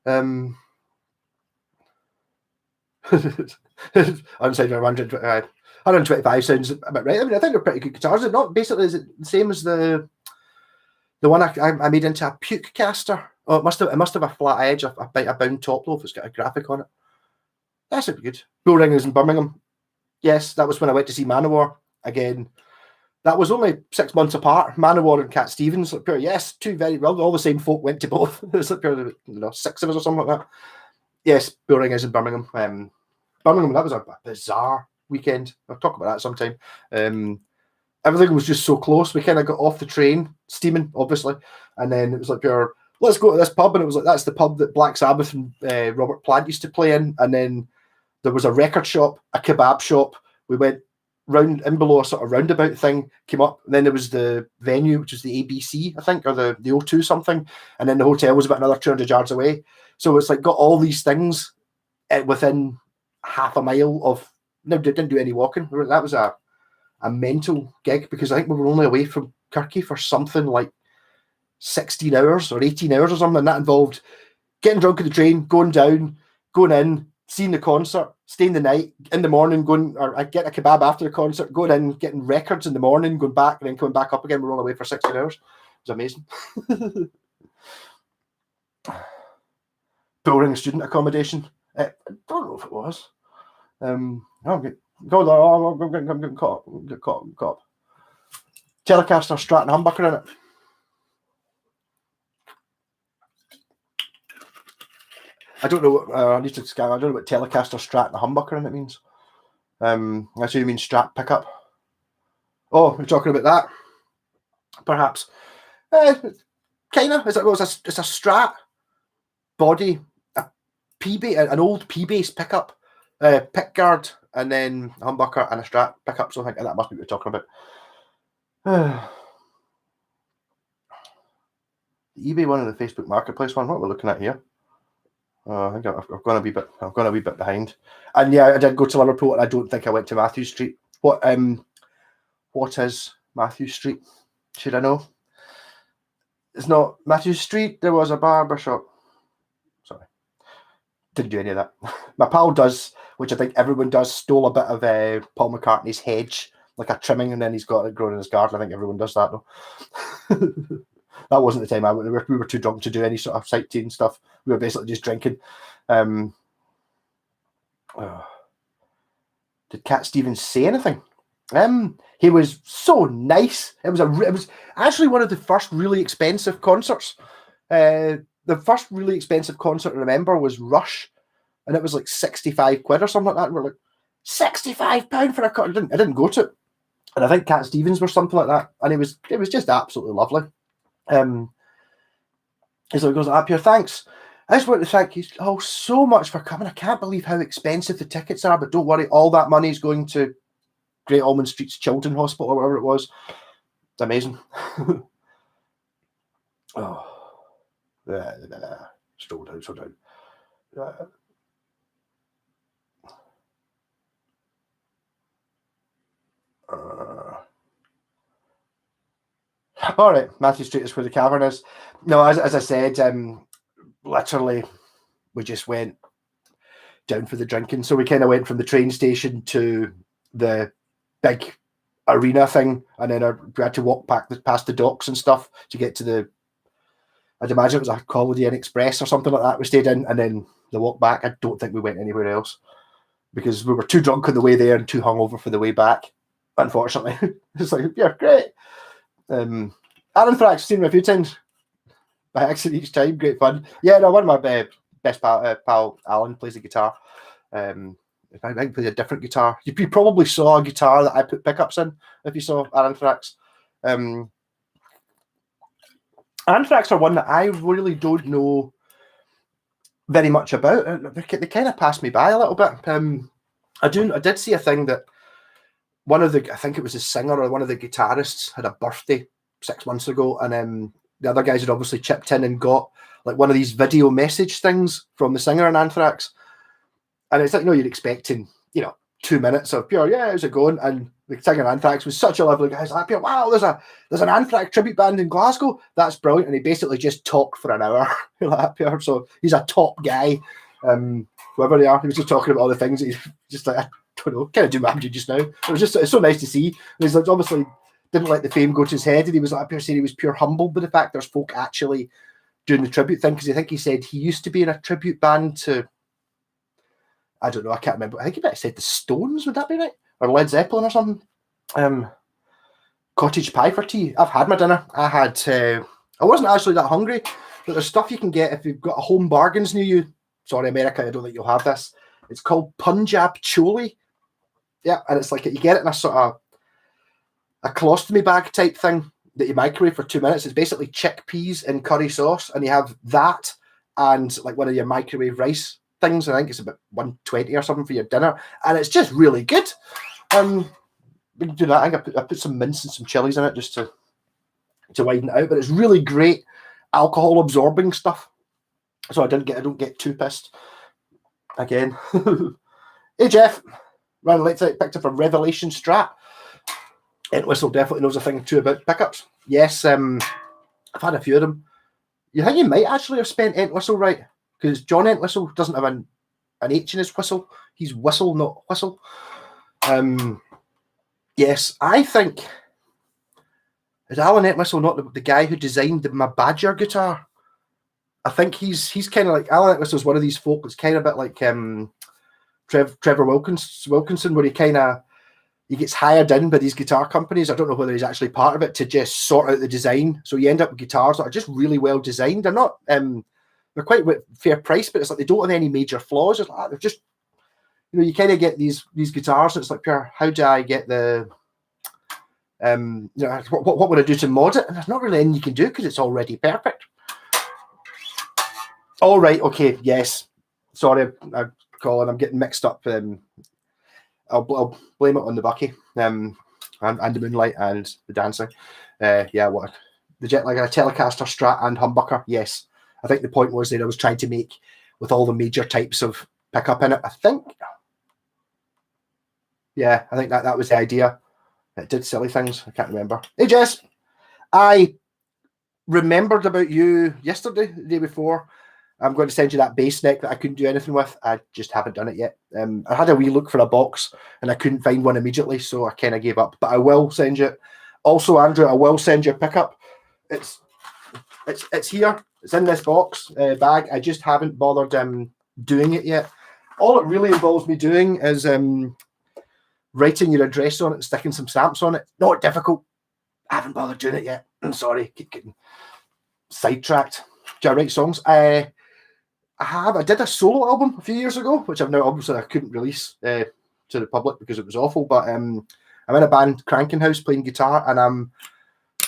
125 sounds about right. I mean, I think they're pretty good guitars. Is it not basically? Is it the same as the one I made into a puke caster? Oh, it must have a flat edge, a bound top though. If it's got a graphic on it, that should be good. Bull Ringers in Birmingham. Yes, that was when I went to see Manowar again. That was only 6 months apart. Manowar and Cat Stevens. Yes, two very well. All the same folk went to both. It was like 6 of us or something like that. Yes, Bull Ringers in Birmingham. Birmingham. That was a bizarre weekend. I'll talk about that sometime. Everything was just so close. We kind of got off the train, steaming, obviously, and then it was like, let's go to this pub, and it was like, that's the pub that Black Sabbath and Robert Plant used to play in, and then there was a record shop, a kebab shop. We went round in below a sort of roundabout thing, came up, and then there was the venue, which was the ABC, I think, or the O2 something, and then the hotel was about another 200 yards away. So it's like got all these things within half a mile of. No, didn't do any walking. That was a mental gig because I think we were only away from Kirky for something like 16 hours or 18 hours or something. And that involved getting drunk on the train, going down, going in, seeing the concert, staying the night, in the morning, I get a kebab after the concert, going in, getting records in the morning, going back, and then coming back up again. We were only away for 16 hours. It was amazing. Bullring student accommodation. I don't know if it was. I'm getting caught. Get caught. Telecaster Stratton humbucker in it. I don't know what I need to scan. I don't know what Telecaster Stratton humbucker in it means. I assume you mean Strat pickup. Oh, we're talking about that. Perhaps. Kind of. It's a Strat body, a an old P-bass pickup. Pick guard, and then a humbucker and a Strat pickup. So I think that must be what we're talking about. The eBay one and the Facebook Marketplace one. What we're looking at here? I think I've gone a wee bit behind. And yeah, I did go to Liverpool, and I don't think I went to Matthew Street. What is Matthew Street? Should I know? It's not Matthew Street. There was a barber shop. Sorry. Didn't do any of that. My pal does, which I think everyone does, stole a bit of Paul McCartney's hedge, like a trimming, and then he's got it growing in his garden. I think everyone does that, though. That wasn't the time I went. We were too drunk to do any sort of sightseeing stuff. We were basically just drinking. Did Cat Stevens say anything? He was so nice. It was actually one of the first really expensive concerts. The first really expensive concert I remember was Rush, and it was like 65 quid or something like that. And we're like, £65 for a concert. I didn't go to it. And I think Cat Stevens was something like that. And it was just absolutely lovely. So he goes up here, thanks. I just want to thank you all so much for coming. I can't believe how expensive the tickets are, but don't worry, all that money is going to Great Ormond Street's Children's Hospital or whatever it was. It's amazing. Scroll down. All right, Matthew Street is where the cavern is. No, as I said, literally, we just went down for the drinking. So we kind of went from the train station to the big arena thing, and then we had to walk back past the docks and stuff to get to the. I'd imagine it was a Holiday Inn Express or something like that. We stayed in, and then the walk back. I don't think we went anywhere else because we were too drunk on the way there and too hungover for the way back. Unfortunately, it's like, yeah, great. Anthrax, seen him a few times by accident each time. Great fun. Yeah, no, one of my best pal Alan plays the guitar. I think play a different guitar. You probably saw a guitar that I put pickups in if you saw Anthrax. Anthrax are one that I really don't know very much about. They kind of passed me by a little bit. I did see a thing that I think it was a singer or one of the guitarists had a birthday 6 months ago, and the other guys had obviously chipped in and got like one of these video message things from the singer in Anthrax. And it's like, you're expecting, 2 minutes of pure, yeah, how's it going? And the singer in Anthrax was such a lovely guy. He's like, wow, there's an Anthrax tribute band in Glasgow. That's brilliant. And he basically just talked for an hour. So he's a top guy. Whoever they are, he was just talking about all the things that he's just like, I don't know, kind of doing what I'm doing just now. It's so nice to see. And he's like, obviously didn't let the fame go to his head. And he was like, saying he was pure humbled by the fact there's folk actually doing the tribute thing. Because I think he said he used to be in a tribute band to, I don't know, I can't remember. I think he might have said the Stones, would that be right? Or Led Zeppelin or something. Cottage pie for tea. I've had my dinner. I wasn't actually that hungry, but there's stuff you can get if you've got a Home Bargains near you. Sorry, America, I don't think you'll have this. It's called Punjab Chole. Yeah, and it's like you get it in a sort of a colostomy bag type thing that you microwave for 2 minutes. It's basically chickpeas in curry sauce, and you have that and like one of your microwave rice things. I think it's about $120 or something for your dinner, and it's just really good. We can do that. I think I put some mince and some chilies in it just to widen it out, but it's really great alcohol absorbing stuff. So I don't get too pissed again. Hey Jeff, running late tonight, picked up a Revelation Strat. Entwistle definitely knows a thing or two about pickups. Yes, I've had a few of them. You think you might actually have spent Entwistle right? Because John Entwistle doesn't have an H in his whistle. He's whistle, not whistle. Yes, I think, is Alan Entwistle not the guy who designed my Badger guitar? I think he's kind of like, Alan Entwistle's one of these folk that's kind of a bit like Trevor Wilkinson, where he gets hired in by these guitar companies. I don't know whether he's actually part of it to just sort out the design. So you end up with guitars that are just really well designed. They're not, they're quite fair price, but it's like they don't have any major flaws. It's like they're just, you kind of get these guitars. And it's like, how do I get the, what would I do to mod it? And there's not really anything you can do because it's already perfect. All right, okay, yes. Sorry, Colin, I'm getting mixed up. I'll blame it on the Bucky and the Moonlight and the dancing. The jet like a Telecaster, Strat, and humbucker. Yes, I think the point was that I was trying to make with all the major types of pickup in it. I think that was the idea. It did silly things. I can't remember. Hey Jess, I remembered about you yesterday, the day before. I'm going to send you that bass neck that I couldn't do anything with. I just haven't done it yet. I had a wee look for a box and I couldn't find one immediately, so I kind of gave up. But I will send you it. Also, Andrew, I will send you a pickup. It's here. It's in this box bag. I just haven't bothered doing it yet. All it really involves me doing is writing your address on it and sticking some stamps on it. Not difficult. I haven't bothered doing it yet. I'm sorry. Keep getting sidetracked. Do I write songs? I did a solo album a few years ago, which I've now obviously I couldn't release to the public because it was awful. But I'm in a band, Cranking House, playing guitar, and I'm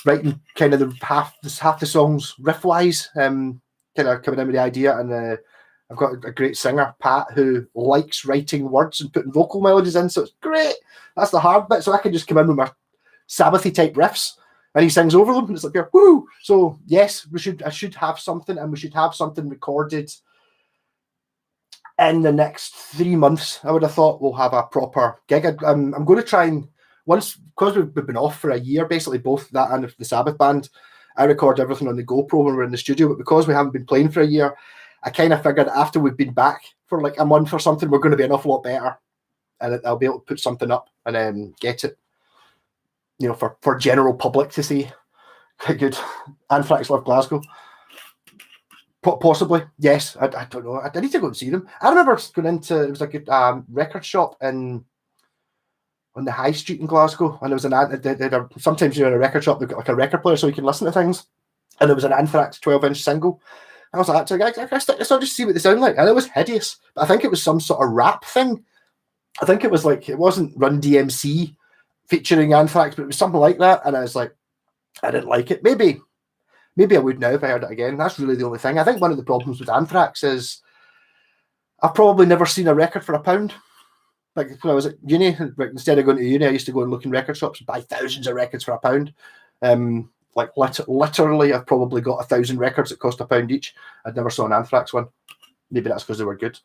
writing kind of half the songs riff wise, kind of coming in with the idea. And I've got a great singer, Pat, who likes writing words and putting vocal melodies in, so it's great. That's the hard bit. So I can just come in with my Sabbathy type riffs, and he sings over them, and it's like, woo! So yes, I should have something, and we should have something recorded in the next 3 months. I would have thought we'll have a proper gig. I'm going to try and, once, because we've been off for a year, basically both that and the Sabbath band, I record everything on the GoPro when we're in the studio, but because we haven't been playing for a year, I kind of figured after we've been back for like a month or something, we're going to be an awful lot better, and I'll be able to put something up and get it, for general public to see. Good. Anthrax love Glasgow. Possibly, yes. I don't know. I need to go and see them. I remember going into, it was like a record shop on the high street in Glasgow, and there was sometimes you're in a record shop, they've got like a record player so you can listen to things, and there was an Anthrax 12-inch single. I was like, I stick this on just to see what they sound like, and it was hideous. But I think it was some sort of rap thing. I think it was like, it wasn't Run DMC featuring Anthrax, but it was something like that. And I was like, I didn't like it. Maybe I would now if I heard it again. That's really the only thing. I think one of the problems with Anthrax is I've probably never seen a record for £1. Like when I was at uni, like instead of going to uni, I used to go and look in record shops and buy thousands of records for £1. Like literally, I've probably got 1,000 records that cost £1 each. I'd never saw an Anthrax one. Maybe that's because they were good.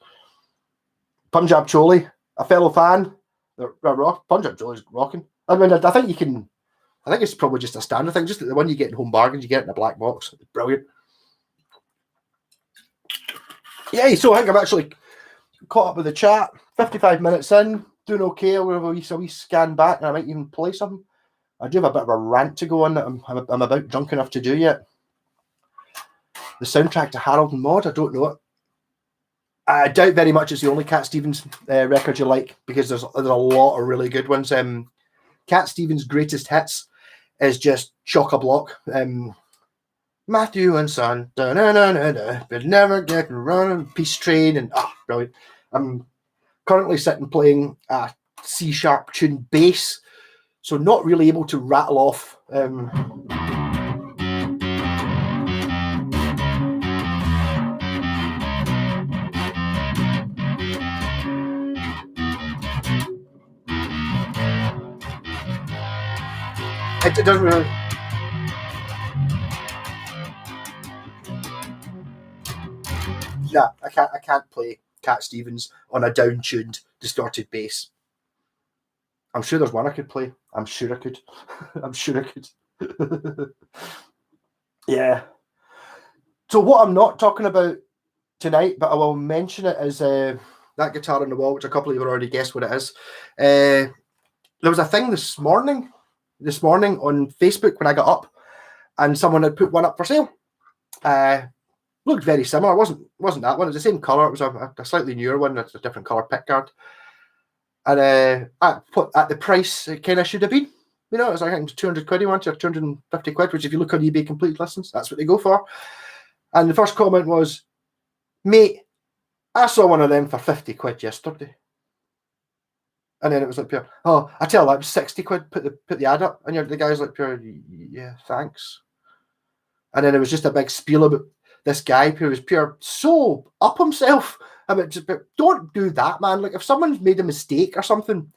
Punjab Choli, a fellow fan. Punjab Choli's rocking. I mean, I think you can. I think it's probably just a standard thing. Just the one you get in Home Bargains, you get it in a black box. It's brilliant. Yeah, so I think I've actually caught up with the chat. 55 minutes in, doing okay. I'll have a wee scan back, and I might even play something. I do have a bit of a rant to go on that I'm about drunk enough to do yet. The soundtrack to Harold and Maude, I don't know it. I doubt very much it's the only Cat Stevens record you like, because there's a lot of really good ones. Cat Stevens' greatest hits is just chock-a-block. Matthew and Son, but never get running, Peace Train, and brilliant. I'm currently sitting playing a C-sharp tuned bass, so not really able to rattle off. It doesn't really. Yeah, I can't play Cat Stevens on a down-tuned, distorted bass. I'm sure there's one I could play. I'm sure I could. I'm sure I could. Yeah. So what I'm not talking about tonight, but I will mention it, is that guitar on the wall, which a couple of you have already guessed what it is. There was a thing this morning on Facebook when I got up, and someone had put one up for sale. Looked very similar. It wasn't that one. It was the same colour. It was a slightly newer one. It's a different colour pickguard. And at the price it kind of should have been. You know, it was like £200 you wanted, or £250, which if you look on eBay complete listings, that's what they go for. And the first comment was, mate, I saw one of them for £50 yesterday. And then it was like, pure, oh, I tell you, that was £60. Put the ad up, and the guy's like, pure, yeah, thanks. And then it was just a big spiel about this guy who was pure so up himself. I mean, don't do that, man. Like, if someone's made a mistake or something,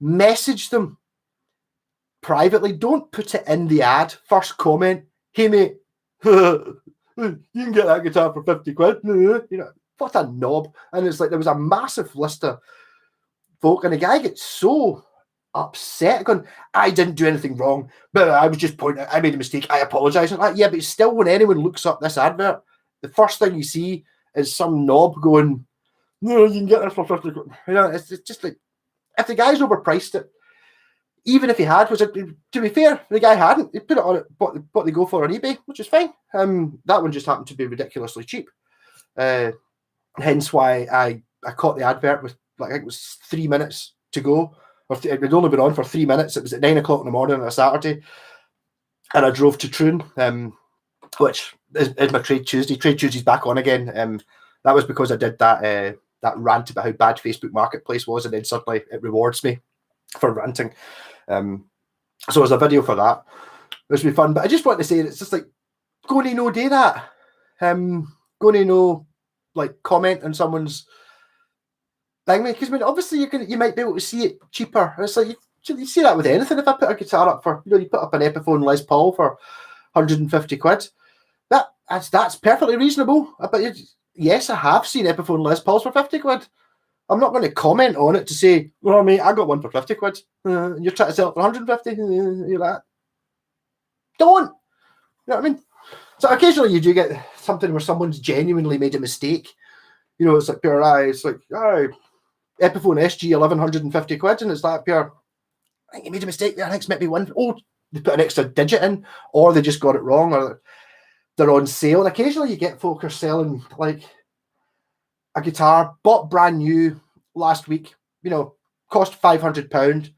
message them privately. Don't put it in the ad. First comment, hey mate, you can get that guitar for £50. You know, what a knob. And it's like there was a massive list of folk, and the guy gets so upset, going, I didn't do anything wrong, but I was just pointing out, I made a mistake, I apologise. Like, yeah, but still, when anyone looks up this advert, the first thing you see is some knob going, no, you can get this for £50. You know, it's just like, if the guy's overpriced it, even if he had, which, to be fair, the guy hadn't, he put it on what they go for on eBay, which is fine. That one just happened to be ridiculously cheap. Hence why I caught the advert with, like, I think it was 3 minutes to go. It had only been on for 3 minutes. It was at 9 o'clock in the morning on a Saturday, and I drove to Troon, which is my Trade Tuesday. Trade Tuesday's back on again. That was because I did that rant about how bad Facebook Marketplace was, and then suddenly it rewards me for ranting. So there's a video for that, which will be fun. But I just want to say, it's just like, go to no do that. Go to no, like, comment on someone's thing, because I mean, obviously you might be able to see it cheaper. And it's like you see that with anything. If I put a guitar up for, you put up an Epiphone Les Paul for £150, that's perfectly reasonable. But yes, I have seen Epiphone Les Pauls for £50. I'm not going to comment on it to say, well, mate, I got one for £50. And you're trying to sell it for £150. You're like, don't. You know what I mean? So occasionally you do get something where someone's genuinely made a mistake. You know, it's like pure it's like, Epiphone SG £1,150, and it's that pure, I think you made a mistake there. I think it's maybe they put an extra digit in, or they just got it wrong, or they're on sale. And occasionally you get folk who are selling, like, a guitar bought brand new last week, cost £500,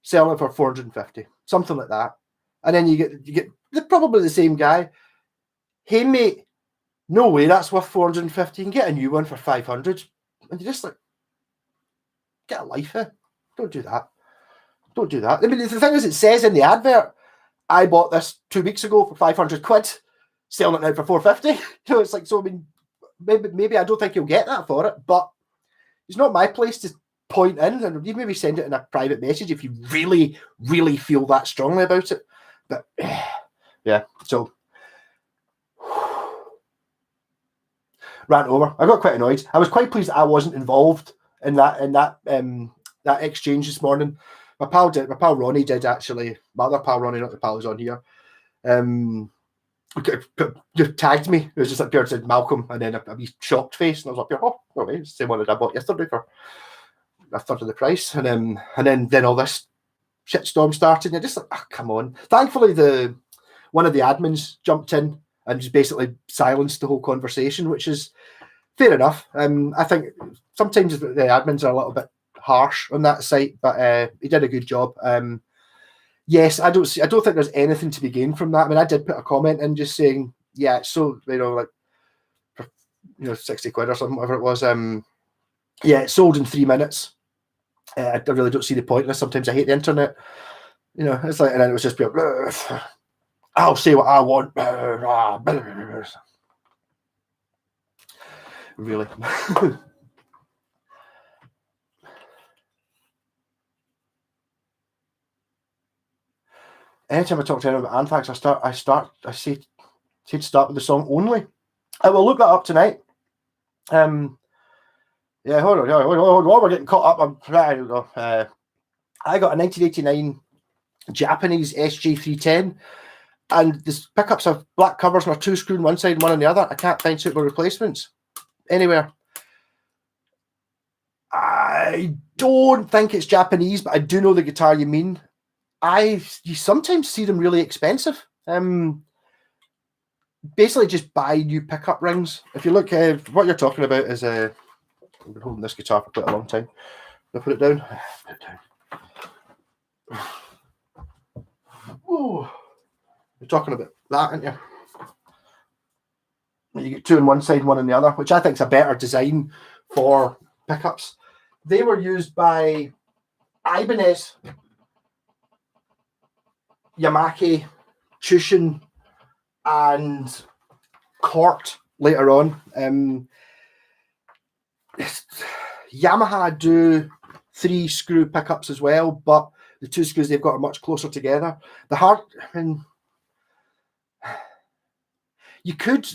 selling it for £450, something like that. And then you get probably the same guy. Hey mate, no way, that's worth £450. You can get a new one for £500. And you're just like, Get a life, eh? Don't do that. Don't do that. I mean, the thing is, it says in the advert, I bought this 2 weeks ago for 500 quid, selling it now for 450. It's like, so I mean, maybe I don't think you'll get that for it, but it's not my place to point in, and you maybe send it in a private message if you really, really feel that strongly about it. But yeah, so rant over. I got quite annoyed. I was quite pleased that I wasn't involved in that exchange this morning. My pal Ronnie did actually. My other pal Ronnie, not the pal who's on here, just tagged me. It was just like Pierre said Malcolm, and then a wee shocked face, and I was like, oh, no way, it's the same one that I bought yesterday for a third of the price. And then all this shitstorm started, and you're just like, oh, come on. Thankfully, one of the admins jumped in and just basically silenced the whole conversation, which is fair enough. I think sometimes the admins are a little bit harsh on that site, but he did a good job. Yes, I don't think there's anything to be gained from that. I mean, I did put a comment in just saying, yeah, so like 60 quid or something, whatever it was. Yeah, it sold in 3 minutes. I really don't see the point in this. Sometimes I hate the internet. It's like, and then it was just like, I'll say what I want. Really. Anytime I talk to anyone about Anthrax, I say to start with the song Only. I will look that up tonight. Yeah, hold on. We're getting caught up. I got a 1989 Japanese SG310, and the pickups have black covers and are 2 screw on one side and one on the other. I can't find suitable replacements anywhere. I don't think it's Japanese, but I do know the guitar you mean. You sometimes see them really expensive. Basically, just buy new pickup rings. If you look, what you're talking about is I've been holding this guitar for quite a long time. I'll put it down. Oh, you're talking about that, aren't you? You get 2 on one side, 1 on the other, which I think is a better design for pickups. They were used by Ibanez, Yamake, Chushin, and Cort later on. Yamaha do 3 screw pickups as well, but the 2 screws they've got are much closer together. You could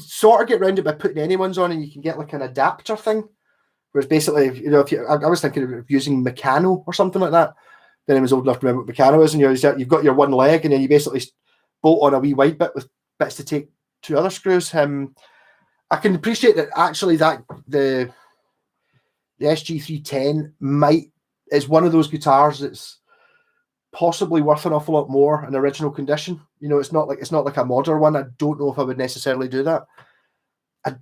sort of get around it by putting anyone's on, and you can get like an adapter thing. Whereas basically, I was thinking of using Meccano or something like that. Then I was old enough to remember what Meccano is, and you've got your one leg, and then you basically bolt on a wee white bit with bits to take 2 other screws. I can appreciate that actually that the SG310 is one of those guitars that's possibly worth an awful lot more in original condition. It's not like a modern one. I don't know if I would necessarily do that. I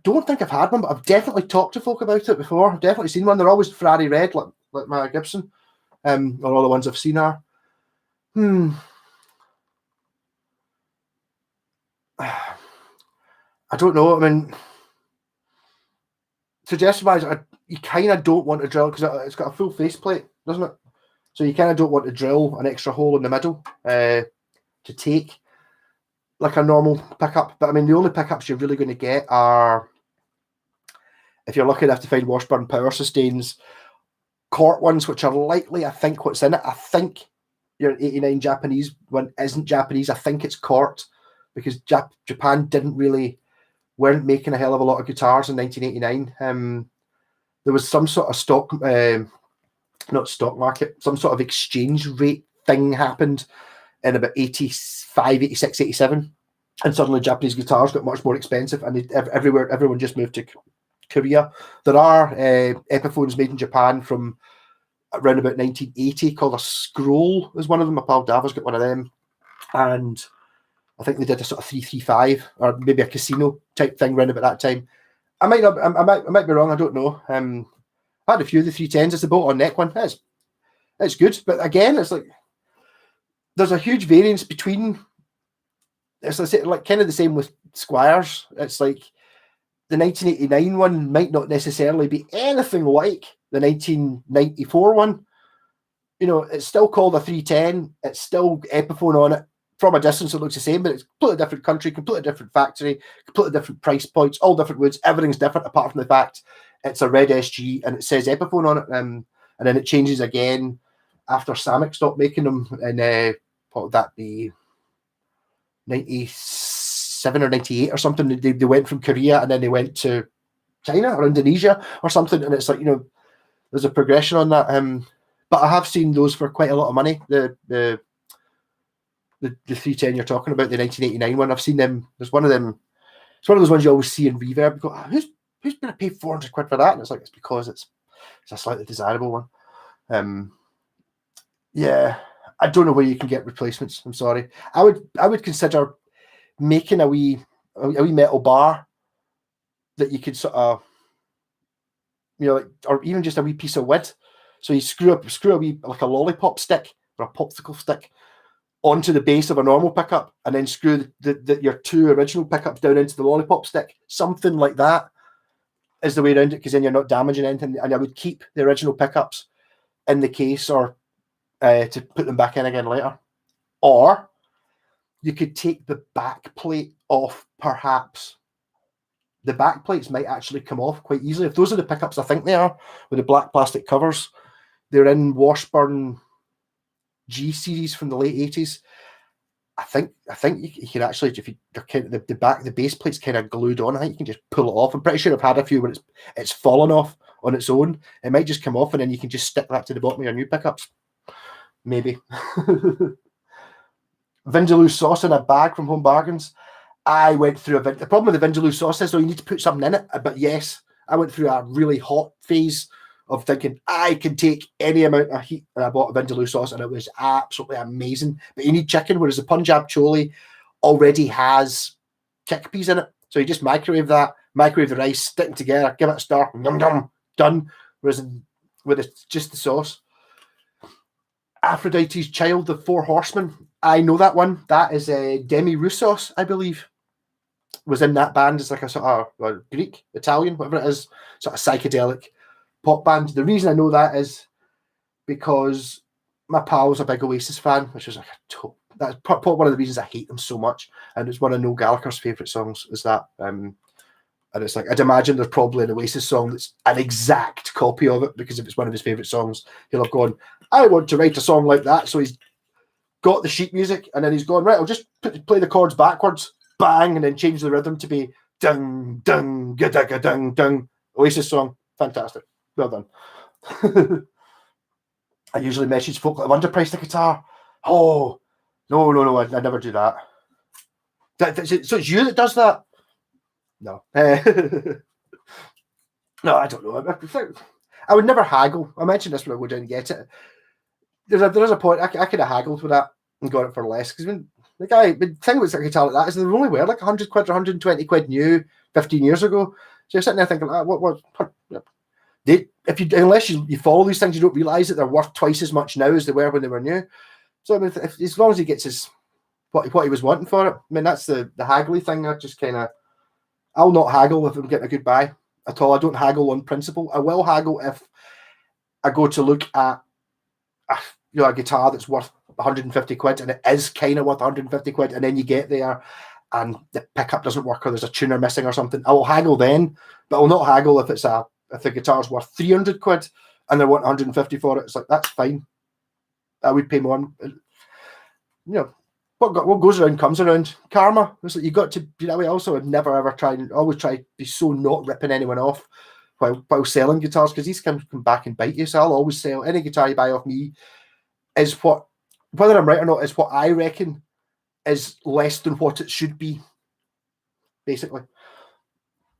don't think I've had one, but I've definitely talked to folk about it before. I've definitely seen one. They're always Ferrari red, like my Gibson. Or all the ones I've seen are. I don't know. I mean, suggestion-wise, you kind of don't want to drill because it's got a full faceplate, doesn't it? So you kind of don't want to drill an extra hole in the middle to take like a normal pickup. But I mean, the only pickups you're really going to get are, if you're lucky enough to find Washburn power sustains, Cort ones, which are likely, I think, what's in it. I think your 89 Japanese one isn't Japanese. I think it's Cort because Japan weren't making a hell of a lot of guitars in 1989. There was some sort of not stock market, some sort of exchange rate thing happened in about 85, 86, 87. And suddenly Japanese guitars got much more expensive, and everyone just moved to Korea. There are Epiphones made in Japan from around about 1980 called a Scroll is one of them. My pal Dava's got one of them. And I think they did a sort of 335 or maybe a Casino type thing around about that time. I might be wrong. I don't know. I had a few of the 310s. It's the bolt-on neck one. It's good, but again, it's like there's a huge variance between. It's like kind of the same with Squires. It's like the 1989 one might not necessarily be anything like the 1994 one. You know, it's still called a 310. It's still Epiphone on it. From a distance, it looks the same, but it's completely different country, completely different factory, completely different price points, all different woods. Everything's different apart from the fact it's a red SG and it says Epiphone on it. And then it changes again after Samick stopped making them. And what would that be? 97 or 98 or something. They went from Korea and then they went to China or Indonesia or something. And it's like, you know, there's a progression on that. But I have seen those for quite a lot of money. The 310 you're talking about, the 1989 one, I've seen them. There's one of them. It's one of those ones you always see in Reverb. You go, who's going to pay 400 quid for that? And it's like, it's because it's a slightly desirable one. Yeah, I don't know where you can get replacements. I'm sorry. I would consider making a wee metal bar that you could sort of, you know, like, or even just a wee piece of wood. So you screw a wee, like a lollipop stick or a popsicle stick onto the base of a normal pickup, and then screw your two original pickups down into the lollipop stick. Something like that is the way around it, because then you're not damaging anything. And I would keep the original pickups in the case, or to put them back in again later. Or you could take the back plate off, perhaps. The back plates might actually come off quite easily. If those are the pickups I think they are, with the black plastic covers, they're in Washburn G series from the late 80s. I think you can actually, if the base plate's kind of glued on, I think you can just pull it off. I'm pretty sure I've had a few where it's fallen off on its own. It might just come off and then you can just stick that to the bottom of your new pickups. Maybe. Vindaloo sauce in a bag from Home Bargains. I went through the problem with the Vindaloo sauce is, though, you need to put something in it. But yes, I went through a really hot phase of thinking I can take any amount of heat, and I bought a Vindaloo sauce and it was absolutely amazing. But you need chicken, whereas the Punjab chole already has chickpeas in it. So you just microwave the rice, stick them together, give it a stir, yum yum, done. Whereas with just the sauce. Aphrodite's Child, the Four Horsemen. I know that one. That is a Demi Roussos, I believe, was in that band as like a sort of Greek, Italian, whatever it is, sort of psychedelic pop band. The reason I know that is because my pal's a big Oasis fan, which is like that's probably one of the reasons I hate them so much. And it's one of Noel Gallagher's favourite songs is that. And it's like, I'd imagine there's probably an Oasis song that's an exact copy of it, because if it's one of his favourite songs, he'll have gone, I want to write a song like that. So he's got the sheet music and then he's gone, right, I'll just play the chords backwards, bang, and then change the rhythm to be dung, dung, ga dung, dung. Oasis song, fantastic. Well done. I usually message folk that I've underpriced the guitar. Oh, no, I never do that. So it's you that does that? No. No, I don't know. I would never haggle. I mentioned this when I go down and get it. There's a point I could have haggled with that and got it for less, because the thing with a guitar like that is they only were like 100 quid or 120 quid new 15 years ago. So you're sitting there thinking, unless you follow these things, you don't realise that they're worth twice as much now as they were when they were new. So I mean, as long as he gets what he was wanting for it, I mean, that's the haggly thing. I just kind of, I'll not haggle if I'm getting a good buy at all. I don't haggle on principle. I will haggle if I go to look at a guitar that's worth 150 quid and it is kind of worth 150 quid, and then you get there and the pickup doesn't work or there's a tuner missing or something. I will haggle then, but I'll not haggle if the guitar's worth 300 quid and they want 150 for it. It's like, that's fine. I would pay more. What goes around comes around. Karma. It's like, you got to be that way. Also, I'd never ever always try to be so not ripping anyone off while selling guitars, because these can come back and bite you. So I'll always sell any guitar you buy off me is whether I'm right or not, is what I reckon is less than what it should be, basically.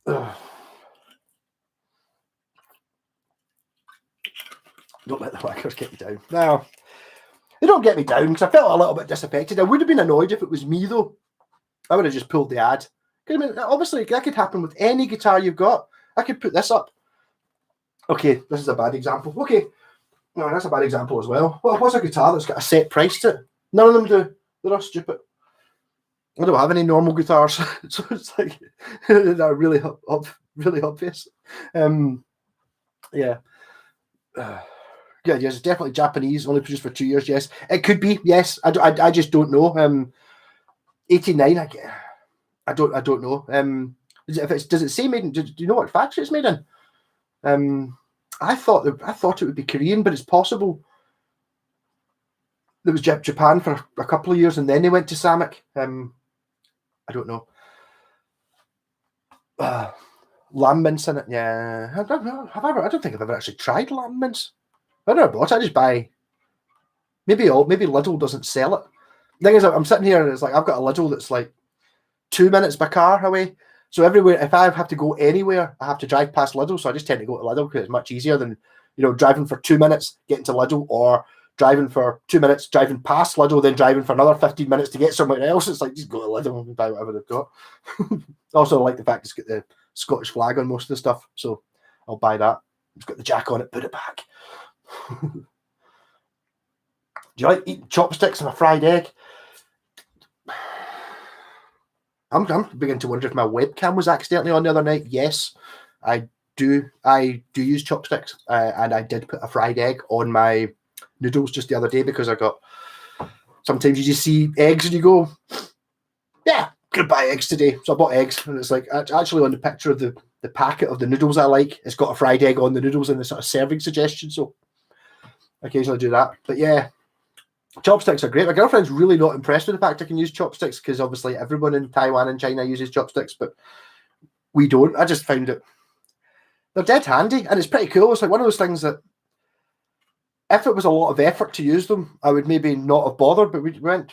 Ugh. Don't let the whackers get you down. No, they don't get me down, because I felt a little bit disaffected. I would have been annoyed if it was me, though. I would have just pulled the ad. I mean, obviously, that could happen with any guitar you've got. I could put this up. Okay, this is a bad example. Okay, no, that's a bad example as well. What's a guitar that's got a set price to it? None of them do. They're all stupid. I don't have any normal guitars, so it's like they're really really obvious. Yeah. Yeah, yes, it's definitely Japanese, only produced for 2 years. Yes, it could be. Yes, I just don't know. 89. I don't know. Does it say made in? Do you know what factory it's made in? I thought it would be Korean, but it's possible. There was Japan for a couple of years, and then they went to Samick. I don't know. Lamb mince in it. Yeah, I don't know. I don't think I've ever actually tried lamb mince. I never bought it. I just buy. Maybe Lidl doesn't sell it. The thing is, I'm sitting here and it's like I've got a Lidl that's like 2 minutes by car away. So everywhere, if I have to go anywhere, I have to drive past Lidl. So I just tend to go to Lidl because it's much easier than driving for 2 minutes getting to Lidl, or driving for 2 minutes driving past Lidl, then driving for another 15 minutes to get somewhere else. It's like just go to Lidl and buy whatever they've got. Also, I like the fact it's got the Scottish flag on most of the stuff, so I'll buy that. It's got the jack on it. Put it back. Do you like eating chopsticks and a fried egg? I'm beginning to wonder if my webcam was accidentally on the other night. Yes, I do. I do use chopsticks, and I did put a fried egg on my noodles just the other day because I got. Sometimes you just see eggs and you go, yeah, gonna buy eggs today. So I bought eggs, and it's like actually on the picture of the packet of the noodles I like, it's got a fried egg on the noodles and the sort of serving suggestion. So I occasionally do that. But yeah, chopsticks are great. My girlfriend's really not impressed with the fact I can use chopsticks because obviously everyone in Taiwan and China uses chopsticks, but we don't. I just found it. They're dead handy, and it's pretty cool. It's like one of those things that if it was a lot of effort to use them, I would maybe not have bothered. But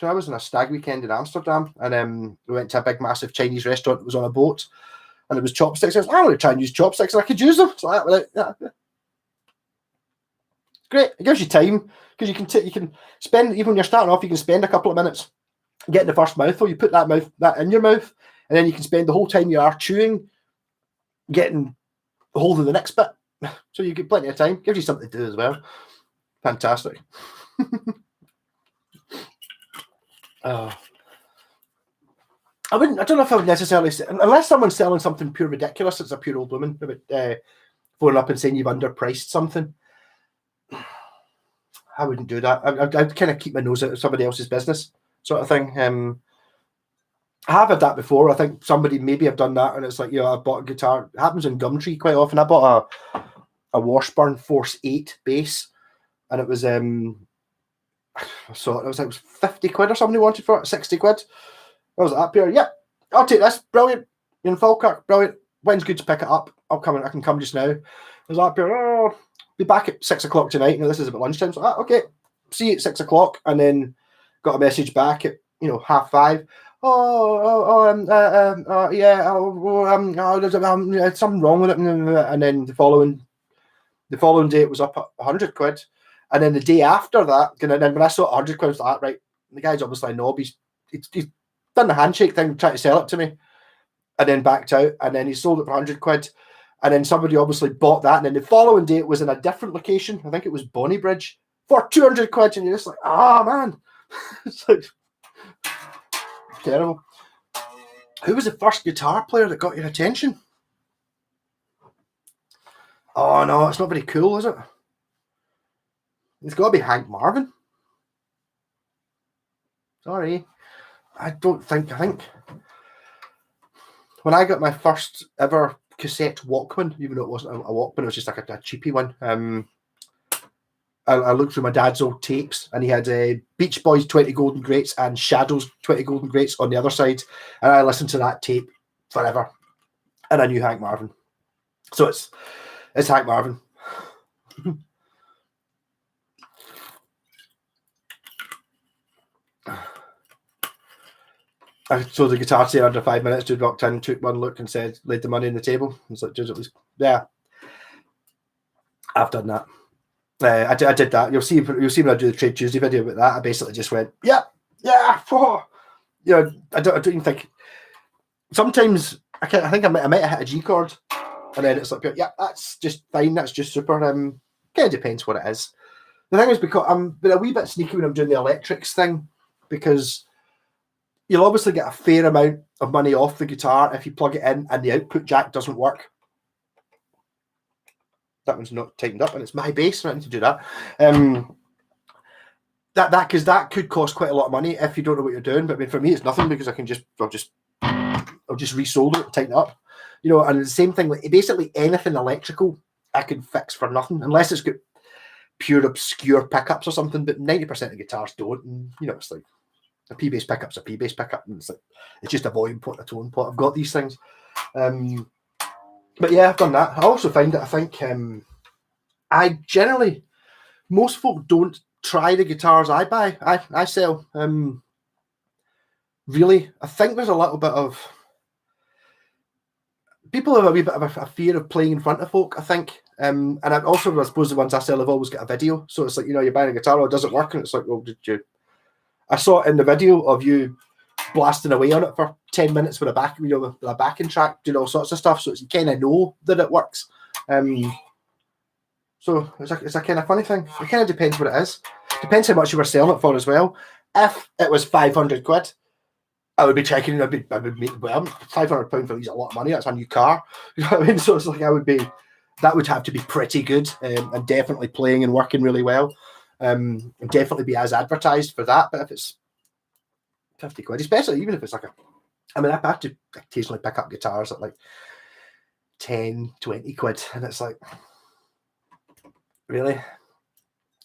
I was on a stag weekend in Amsterdam, and we went to a big, massive Chinese restaurant that was on a boat, and it was chopsticks. I was like, I'm going to try and use chopsticks, and I could use them. So it's great. It gives you time because you can spend, even when you're starting off, you can spend a couple of minutes getting the first mouthful. You put that in your mouth, and then you can spend the whole time you are chewing getting hold of the next bit. So you get plenty of time. Gives you something to do as well. Fantastic. I don't know if I would necessarily say, unless someone's selling something pure ridiculous, it's a pure old woman phoning up and saying you've underpriced something. I wouldn't do that. I'd kind of keep my nose out of somebody else's business, sort of thing. I have had that before. I think somebody maybe have done that, and it's like, I bought a guitar. It happens in Gumtree quite often. I bought a Washburn Force 8 bass, and it was I saw it. It was 50 quid or somebody wanted for it, 60 quid. I was up here. Yep, I'll take this. Brilliant. You're in Falkirk. Brilliant. When's good to pick it up? I can come just now. I was up here. Oh, be back at 6 o'clock tonight. This is about lunchtime. So okay, see you at 6 o'clock, and then got a message back at 5:30. There's something wrong with it, and then the following day it was up at 100 quid, and then the day after that, and then when I saw 100 quid, I was like, right, the guy's obviously a knob. He's done the handshake thing, trying to sell it to me, and then backed out, and then he sold it for 100 quid, and then somebody obviously bought that, and then the following day it was in a different location. I think it was Bonnybridge for 200 quid, and you're just like, man, it's like terrible. Who was the first guitar player that got your attention? Oh no, it's not very cool, is it? It's got to be Hank Marvin. Sorry, I think when I got my first ever cassette Walkman, even though it wasn't a Walkman, it was just like a cheapy one. I looked through my dad's old tapes, and he had Beach Boys 20 Golden Greats and Shadows 20 Golden Greats on the other side, and I listened to that tape forever, and I knew Hank Marvin. So it's Hank Marvin. I sold the guitar to under 5 minutes. Dude walked in, took one look, and said, laid the money on the table. It's like, dude, it was, yeah. I've done that. I did that. You'll see when I do the Trade Tuesday video about that. I basically just went, yeah. I don't even think. Sometimes I think I might have hit a G chord, and then it's like, yeah, that's just fine. That's just super. Kind of depends what it is. The thing is, because I'm been a wee bit sneaky when I'm doing the electrics thing, because you'll obviously get a fair amount of money off the guitar if you plug it in and the output jack doesn't work. That one's not tightened up, and it's my bass, so I need to do that. Because that could cost quite a lot of money if you don't know what you're doing. But I mean, for me, it's nothing because I'll just resolder it, tighten it up, you know. And the same thing, like basically anything electrical, I can fix for nothing unless it's got pure obscure pickups or something. But 90% of guitars don't, and you know, it's like a P bass pickup's a P bass pickup, and it's just a volume pot, a tone pot. I've got these things, but yeah, I've done that. I also find that I think I generally, most folk don't try the guitars I buy, I sell. Really, I think there's a little bit of people have a wee bit of a fear of playing in front of folk, I think. And I suppose the ones I sell have always got a video. So it's like, you know, you're buying a guitar, oh, it doesn't work. And it's like, well, did you? I saw it in the video of you blasting away on it for 10 minutes with with a backing track, doing all sorts of stuff. So you kind of know that it works. So it's a kind of funny thing. It kind of depends what it is. Depends how much you were selling it for as well. If it was 500 quid, I would be checking. I would make, well, £500 for these is a lot of money. That's a new car. You know what I mean? So it's like that would have to be pretty good, and definitely playing and working really well. And definitely be as advertised for that. But if it's 50 quid, especially even if it's like I have to occasionally pick up guitars at like 10, 20 quid, and it's like, really?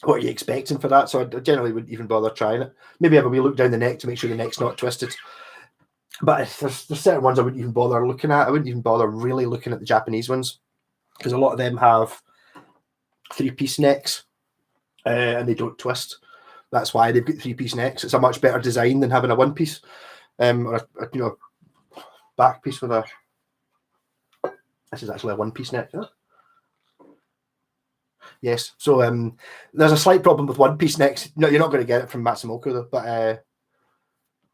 What are you expecting for that? So I generally wouldn't even bother trying it. Maybe have a wee look down the neck to make sure the neck's not twisted. But there's certain ones I wouldn't even bother looking at. I wouldn't even bother really looking at the Japanese ones, because a lot of them have 3-piece necks, and they don't twist. That's why they've got 3-piece necks. It's a much better design than having a 1-piece, or a back piece with a. This is actually a 1-piece neck. Yeah? Yes. So there's a slight problem with 1-piece necks. No, you're not going to get it from Matsumoto though. But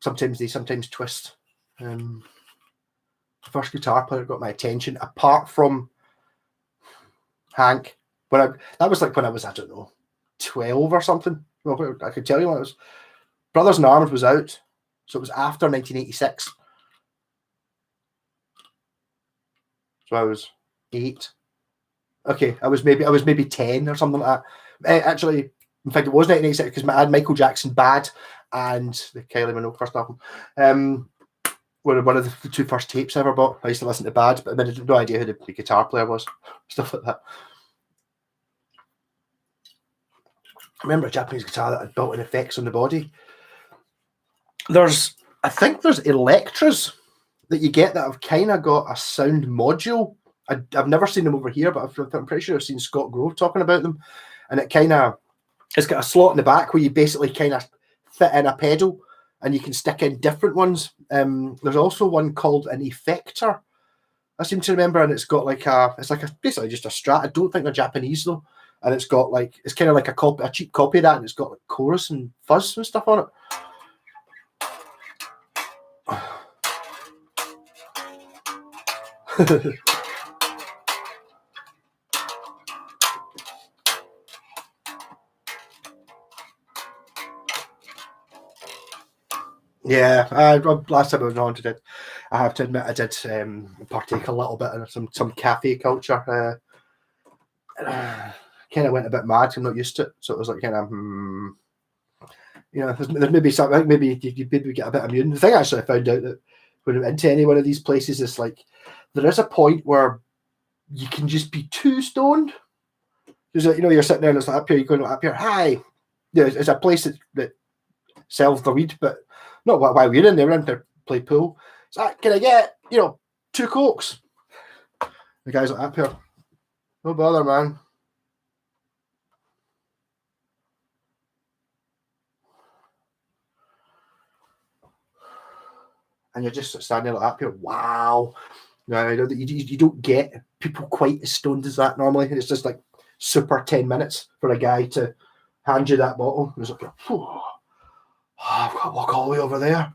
sometimes they twist. The first guitar player got my attention, apart from Hank. That was like when I was, I don't know, 12 or something. Well, I could tell you when it was. Brothers in Arms was out, so it was after 1986. So I was 8. Okay, I was maybe 10 or something like that. Actually, in fact, it was 1986 because I had Michael Jackson Bad and the Kylie Minogue first album. Were one of the 2 first tapes I ever bought. I used to listen to Bad, but I had no idea who the guitar player was. Stuff like that. I remember a Japanese guitar that had built-in effects on the body. I think there's Electras that you get that have kind of got a sound module. I've never seen them over here, but I'm pretty sure I've seen Scott Grove talking about them. And it's got a slot in the back where you basically kind of fit in a pedal, and you can stick in different ones. There's also one called an effector, I seem to remember, and it's basically just a Strat. I don't think they're Japanese though, and it's kind of like a cheap copy of that, and it's got like chorus and fuzz and stuff on it. Yeah, last time I was on I have to admit I did partake a little bit in some cafe culture. Kind of went a bit mad. I'm not used to it, so it was like kind of, there's maybe something. I think maybe you maybe get a bit immune. The thing actually I found out that when I'm into any one of these places, it's like there is a point where you can just be too stoned. There's you're sitting there and it's like up here, you're going up here. Hi, it's a place that sells the weed, but not why we're in there. We're in to play pool. It's like, can I get 2 Cokes? The guy's like, up here, no bother, man. And you're just standing like up here. Wow. No, you don't get people quite as stoned as that normally. It's just like super 10 minutes for a guy to hand you that bottle. It's like, oh, I've got to walk all the way over there.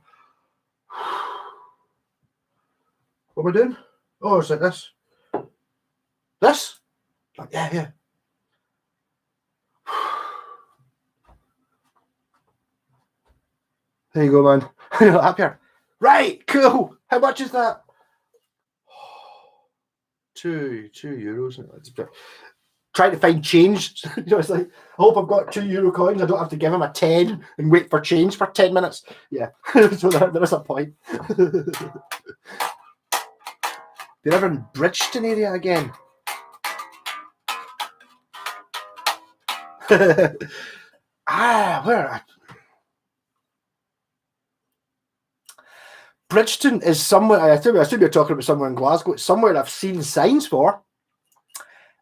What am I doing? Oh, it's like this. This? Like, yeah. There you go, man. Up here. Right, cool. How much is that? €2. Trying to find change. It's like, I hope I've got €2 coins. I don't have to give him a 10 and wait for change for 10 minutes. Yeah, so there is a point. They're ever in Bridgeton area again. Where? Bridgeton is somewhere. I assume you're talking about somewhere in Glasgow. It's somewhere I've seen signs for.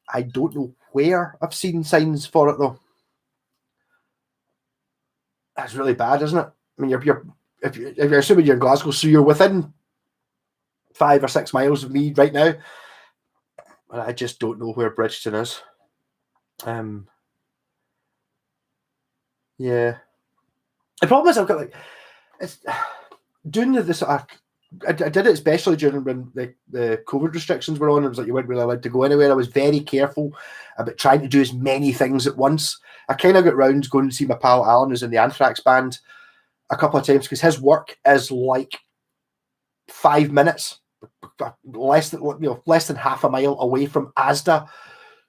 I don't know where I've seen signs for it though. That's really bad, isn't it? I mean, if you're assuming you're in Glasgow, so you're within 5 or 6 miles of me right now. And I just don't know where Bridgeton is. Yeah. The problem is I've got it's doing this. I did it especially during when the COVID restrictions were on. It was like you weren't really allowed to go anywhere. I was very careful about trying to do as many things at once. I kind of got round going to see my pal Alan, who's in the Anthrax band, a couple of times because his work is like 5 minutes, less than half a mile away from Asda.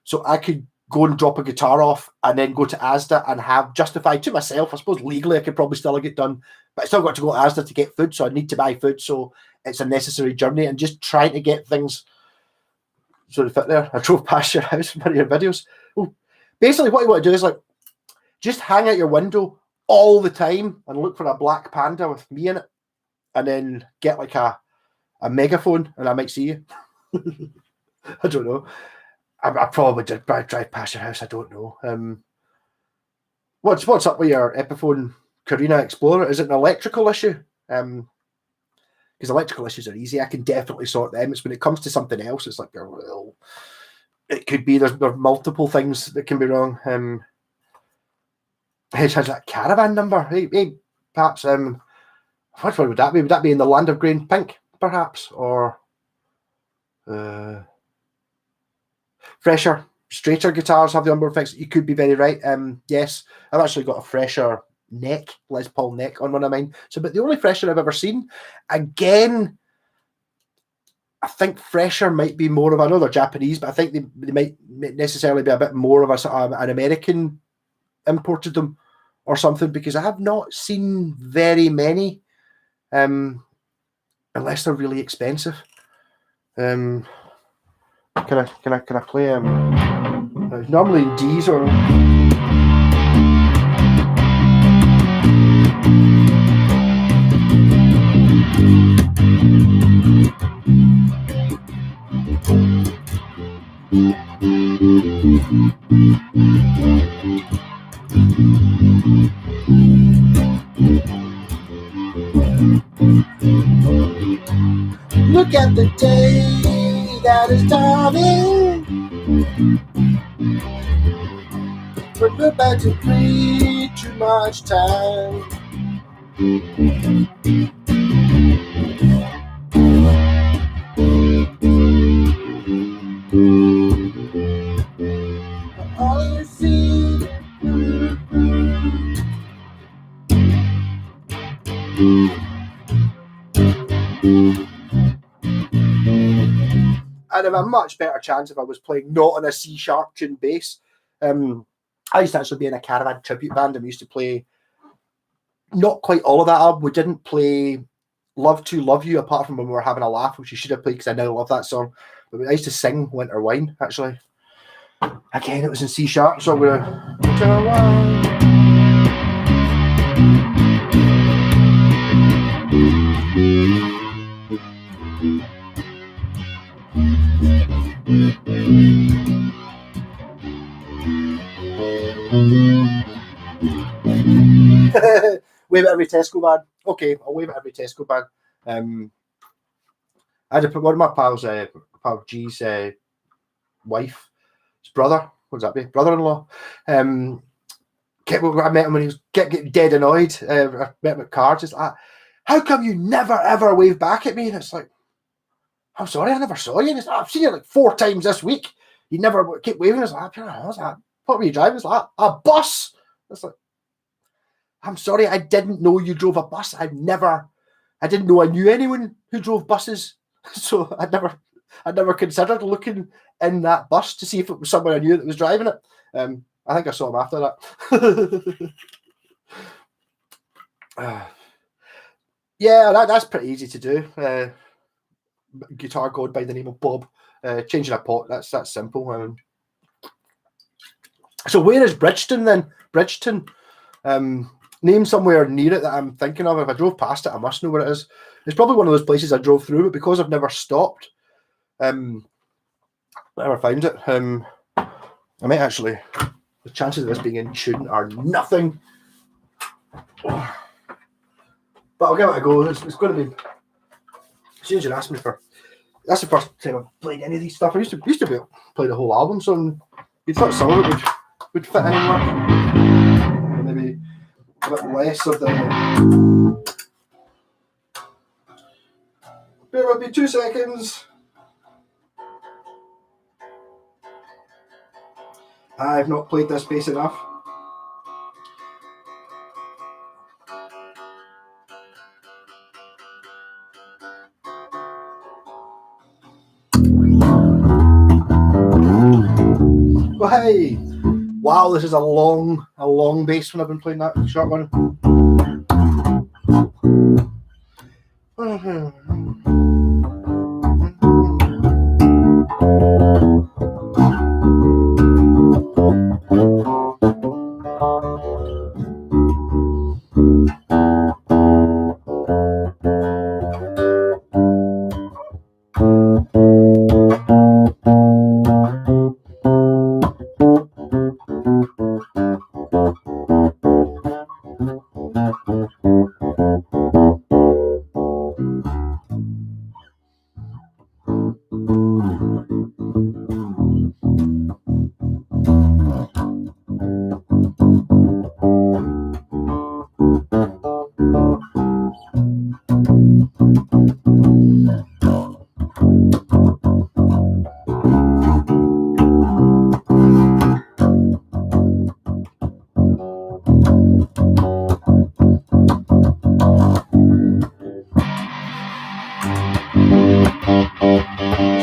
So I could go and drop a guitar off and then go to Asda and have justified to myself. I suppose legally I could probably still get done, but I still got to go to Asda to get food. So I need to buy food. So it's a necessary journey and just trying to get things sort of fit there. I drove past your house in one of your videos. Oh, basically what you want to do is like, just hang out your window all the time and look for a black panda with me in it and then get like a megaphone and I might see you. I don't know. I probably did drive past your house. I don't know. What's up with your Epiphone Carina Explorer? Is it an electrical issue? Because electrical issues are easy. I can definitely sort them. It's when it comes to something else, it's like, well, it could be there's multiple things that can be wrong. It has that caravan number. Hey, perhaps. Which one would that be? Would that be in the Land of Green Pink, perhaps, or? Fresher, straighter guitars have the onboard effects. You could be very right. Yes, I've actually got a fresher neck, Les Paul neck on one of mine. So, but the only fresher I've ever seen, again, I think fresher might be more of, I know they're Japanese, but I think they might necessarily be a bit more of an American imported them or something, because I have not seen very many, unless they're really expensive. Can I play normally in D's or look at the day that is dawning, but we're about to breathe too much time. All you see, I'd have a much better chance if I was playing not on a C sharp tuned bass. I used to actually be in a Caravan tribute band and we used to play not quite all of that album. We didn't play Love to Love You apart from when we were having a laugh, which you should have played because I now love that song. But I used to sing Winter Wine, actually. Again, it was in C sharp, so we're Winter Wine. Wave at every Tesco van. Okay, I'll wave at every Tesco van. I had to put one of my pal G's wife, his brother, what does that be? Brother-in-law. I met him when he was getting dead annoyed. I met him at cards. It's like, how come you never ever wave back at me? And it's like, I'm sorry, I never saw you. And it's like, I've seen you like 4 times this week. You never keep waving. It's like, what were you driving? It's like, a bus. It's like, I'm sorry, I didn't know you drove a bus. I've never I didn't know I knew anyone who drove buses, so I'd never considered looking in that bus to see if it was someone I knew that was driving it. I think I saw him after that. Yeah, that's pretty easy to do. Guitar god by the name of Bob, changing a pot. That's simple. So where is Bridgeton then? Bridgeton. Name somewhere near it that I'm thinking of. If I drove past it, I must know where it is. It's probably one of those places I drove through, but because I've never stopped, never found it. I might actually. The chances of this being in tune are nothing. But I'll give it a go. It's going to be. As soon as you ask me for, that's the first time I've played any of these stuff. I used to be able to play the whole album, so you'd thought some of it would fit anywhere. Or maybe a bit less of the. Bear with me 2 seconds. I've not played this bass enough. Oh, hey! Wow, this is a long bass when I've been playing that short one.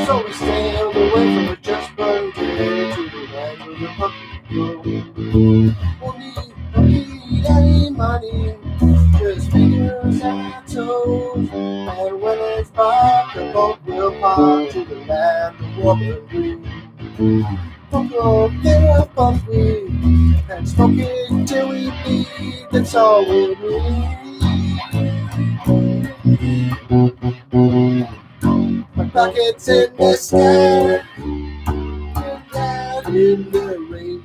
So we sailed away from the just burned day to the land where the puppy grow. Don't need any money, just fingers and toes. And when it's dark, the boat will park to the land of warm and green. Don't go there up on we and smoke it till we bleed. That's all we need. My pockets in the sky, and out in the rain.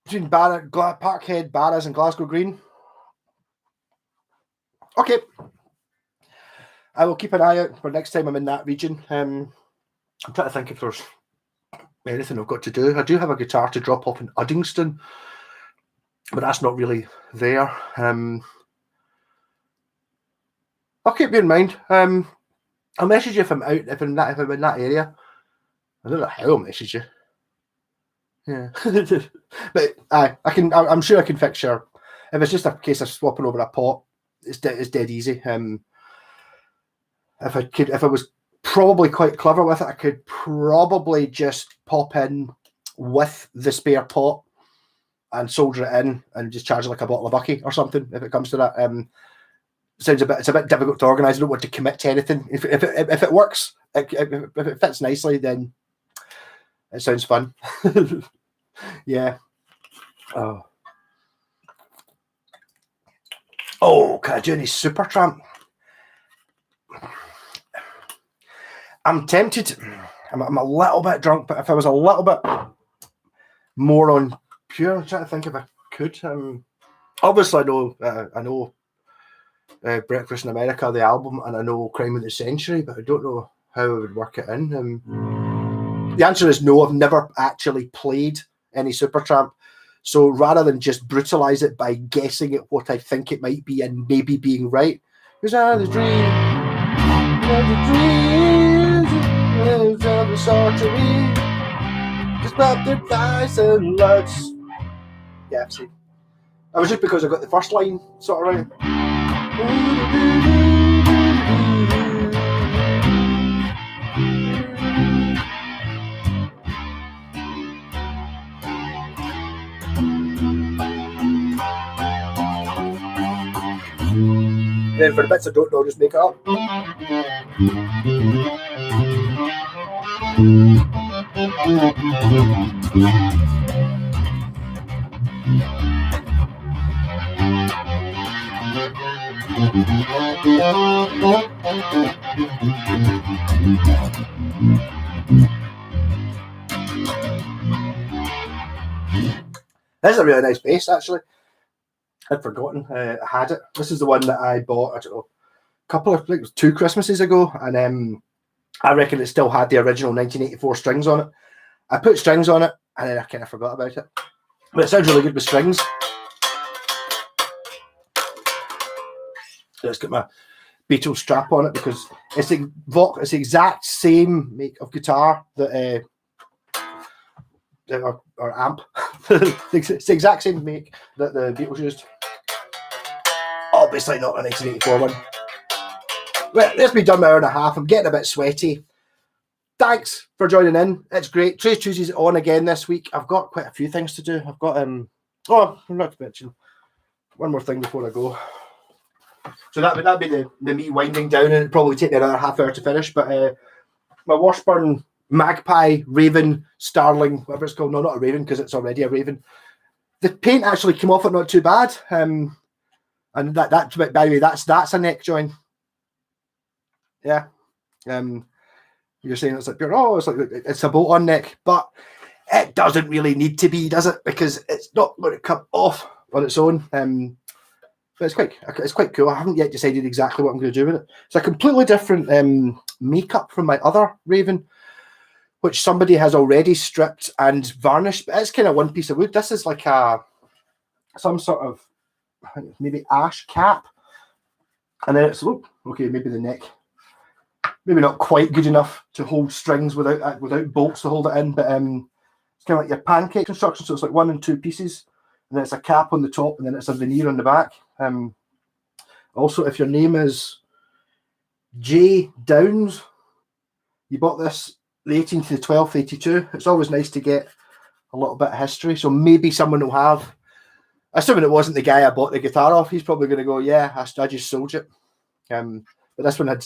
Between Parkhead, Barras, and Glasgow Green. Okay. I will keep an eye out for next time I'm in that region. I'm trying to think if there's anything I've got to do. I do have a guitar to drop off in Uddingston, but that's not really there. I'll keep you in mind. I'll message you if I'm out, if I'm in that area. I don't know how I'll message you. Yeah, but I'm sure I can fix your. If it's just a case of swapping over a pot, it's dead easy. If I was probably quite clever with it, I could probably just pop in with the spare pot and solder it in and just charge it like a bottle of bucky or something. If it comes to that, it's a bit difficult to organise. I don't want to commit to anything. If it works, if it fits nicely, then it sounds fun. Yeah. Oh, can I do any Supertramp? I'm tempted. I'm a little bit drunk, but if I was a little bit more on pure, I'm trying to think if I could. Obviously, I know Breakfast in America, the album, and I know Crime of the Century, but I don't know how I would work it in. The answer is no. I've never actually played any Supertramp. So rather than just brutalize it by guessing at what I think it might be and maybe being right, because the dream, the sorcery, just wrapped in ice and lights. Yeah, see. That was just because I got the first line sort of right. Then for the bits I don't know, just make it up. This is a really nice bass, actually. I'd forgotten I had it. This is the one that I bought, I don't know, a couple of, like, 2 Christmases ago, and I reckon it still had the original 1984 strings on it. I put strings on it, and then I kind of forgot about it. But it sounds really good with strings. Let's get my Beatles strap on it, because it's the exact same make of guitar that or amp. It's the exact same make that the Beatles used. Obviously not a 1984 one. Well, let's be done by an hour and a half. I'm getting a bit sweaty. Thanks for joining in. It's great. Trace Tuesday's on again this week. I've got quite a few things to do. I've got I'm not to mention one more thing before I go. So that'd be the me winding down, and it'd probably take me another half hour to finish. But my Washburn Magpie, Raven, Starling, whatever it's called. No, not a Raven, because it's already a Raven. The paint actually came off it not too bad. And that by the way, that's a neck join. Yeah. You're saying it's like it's a bolt-on neck, but it doesn't really need to be, does it? Because it's not going to come off on its own. But it's quite cool. I haven't yet decided exactly what I'm going to do with it. It's a completely different makeup from my other Raven, which somebody has already stripped and varnished. But it's kind of one piece of wood. This is like some sort of maybe ash cap, and then it's maybe the neck, maybe not quite good enough to hold strings without bolts to hold it in. But it's kind of like your pancake construction. So it's like 1 and 2 pieces, and then it's a cap on the top, and then it's a veneer on the back. Also, if your name is J Downs, you bought this the 18th to the 12th, 82. It's always nice to get a little bit of history. So maybe someone will have, assuming it wasn't the guy I bought the guitar off, he's probably going to go, yeah, I just sold it. But this one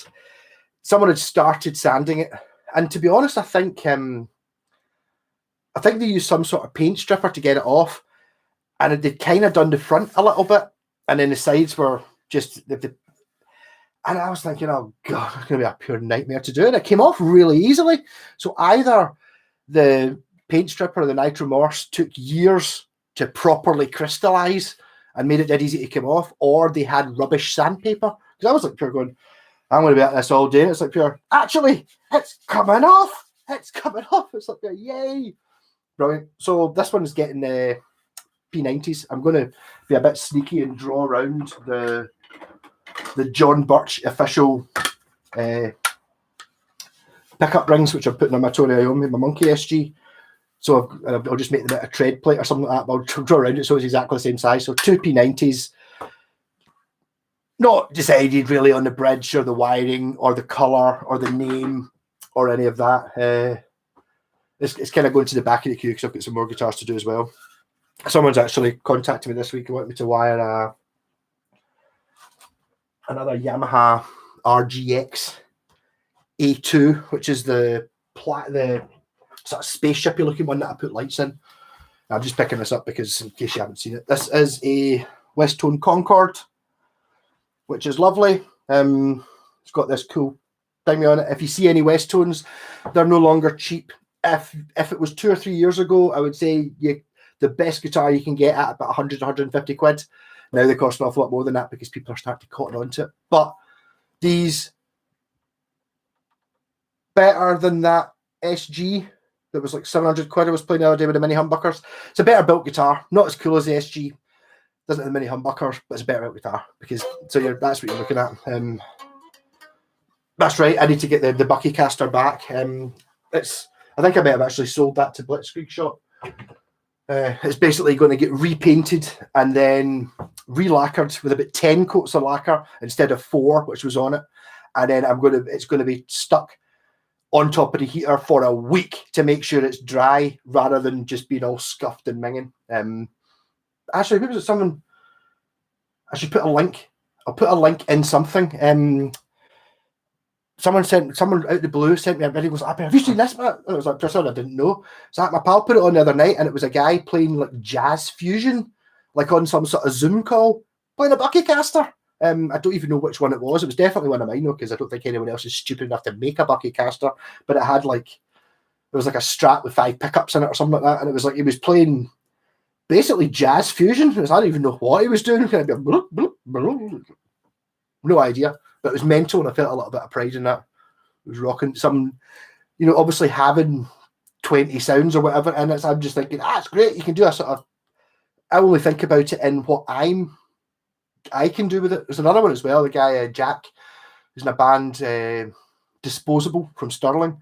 someone had started sanding it. And to be honest, I think they used some sort of paint stripper to get it off. And they'd kind of done the front a little bit. And then the sides were just, and I was thinking, oh God, it's going to be a pure nightmare to do. And it came off really easily. So either the paint stripper or the Nitro Morse took years to properly crystallize and made it dead easy to come off, or they had rubbish sandpaper. Because I was like pure going, I'm going to be at this all day. And it's like pure, actually, it's coming off. It's coming off. It's like, yay. Brilliant. So this one's getting P90s. I'm going to be a bit sneaky and draw around the John Birch official pickup rings, which I'm putting on my Tony Iommi, my Monkey SG. So I'll just make them a tread plate or something like that, but I'll draw around it so it's exactly the same size. So 2 P90s. Not decided really on the bridge or the wiring or the colour or the name or any of that. It's kind of going to the back of the queue because I've got some more guitars to do as well. Someone's actually contacted me this week and wanted me to wire another Yamaha RGX A2, which is the sort of spaceshipy looking one that I put lights in. I'm just picking this up because in case you haven't seen it. This is a Westone Concorde, which is lovely. It's got this cool thing on it. If you see any Westones, they're no longer cheap. If it was 2 or 3 years ago, I would say the best guitar you can get at about 100 to 150 quid. Now they cost an awful lot more than that because people are starting to cotton onto it. But these better than that SG that was like 700 quid I was playing the other day with the mini humbuckers. It's a better built guitar, not as cool as the SG. Doesn't have the mini humbuckers, but it's a better built guitar because that's what you're looking at. That's right. I need to get the Bucky caster back. I think I might have actually sold that to Blitzkrieg Shop. It's basically going to get repainted and then re-lacquered with about 10 coats of lacquer instead of 4, which was on it. And then it's going to be stuck on top of the heater for a week to make sure it's dry rather than just being all scuffed and minging. Actually, maybe it's someone. I should put a link. I'll put a link in something. Someone out the blue sent me a video. Goes, have you seen this? And I was like, just I didn't know. So my pal put it on the other night, and it was a guy playing like jazz fusion, like on some sort of Zoom call, playing a Bucky caster. I don't even know which one it was. It was definitely one of mine, though, because I don't think anyone else is stupid enough to make a Bucky caster. But it had it was like a Strat with 5 pickups in it or something like that, and it was like he was playing basically jazz fusion. I don't even know what he was doing. No idea. But it was mental, and I felt a little bit of pride in that. It was rocking some, obviously having 20 sounds or whatever, and I'm just thinking, it's great. You can do a sort of. I only think about it in what I can do with it. There's another one as well. The guy Jack, who's in a band, Disposable from Stirling.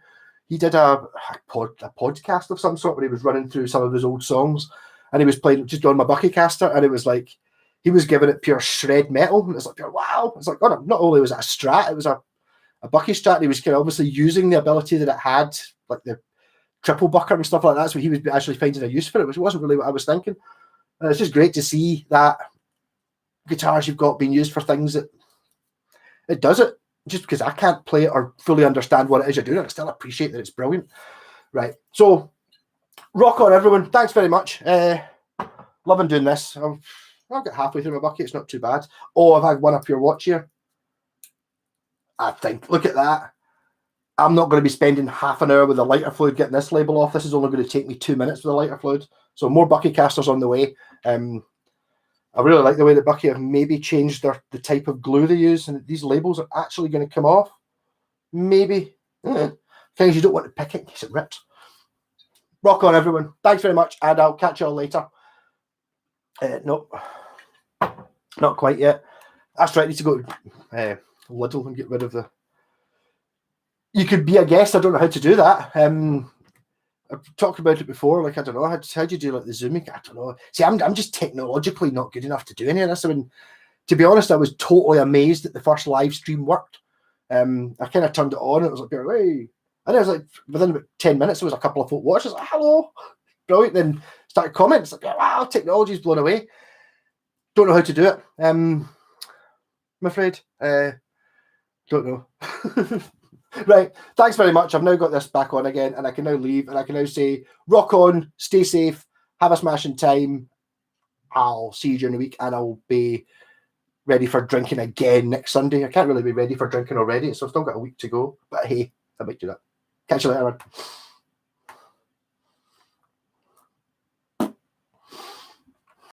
He did a podcast of some sort where he was running through some of his old songs, and he was playing just on my Bucky caster, and it was like. He was giving it pure shred metal, and it's like, wow. It's like, oh, not only was it a Strat, it was a Bucky Strat, and he was kind of obviously using the ability that it had, like the triple bucker and stuff like that, so he was actually finding a use for it, which wasn't really what I was thinking. And it's just great to see that guitars you've got being used for things that it does it, just because I can't play it or fully understand what it is you're doing. I still appreciate that it's brilliant. Right, so rock on, everyone. Thanks very much. Loving doing this. I've got halfway through my bucket. It's not too bad. Oh, I've had one up your watch here. I think, look at that. I'm not going to be spending half an hour with the lighter fluid getting this label off. This is only going to take me 2 minutes with the lighter fluid. So more Bucky casters on the way. I really like the way that Bucky have maybe changed the type of glue they use, and these labels are actually going to come off. Maybe. Things you don't want to pick it in case it rips. Rock on, everyone. Thanks very much, and I'll catch you all later. Nope. Not quite yet. That's right. I need to go to Lidl and get rid of the. You could be a guest. I don't know how to do that. I've talked about it before. Like, I don't know. How do you do like the Zooming? I don't know. See, I'm just technologically not good enough to do any of this. I mean, to be honest, I was totally amazed that the first live stream worked. I kind of turned it on. And it was like, hey. And it was like, within about 10 minutes, there was a couple of folk watchers. Like, hello. Brilliant. Then started comments. Like, wow, technology's blown away. Don't know how to do it. I'm afraid. Don't know. Right. Thanks very much. I've now got this back on again, and I can now leave, and I can now say, rock on, stay safe, have a smashing time. I'll see you during the week, and I'll be ready for drinking again next Sunday. I can't really be ready for drinking already, so I've still got a week to go. But hey, I might do that. Catch you later, man.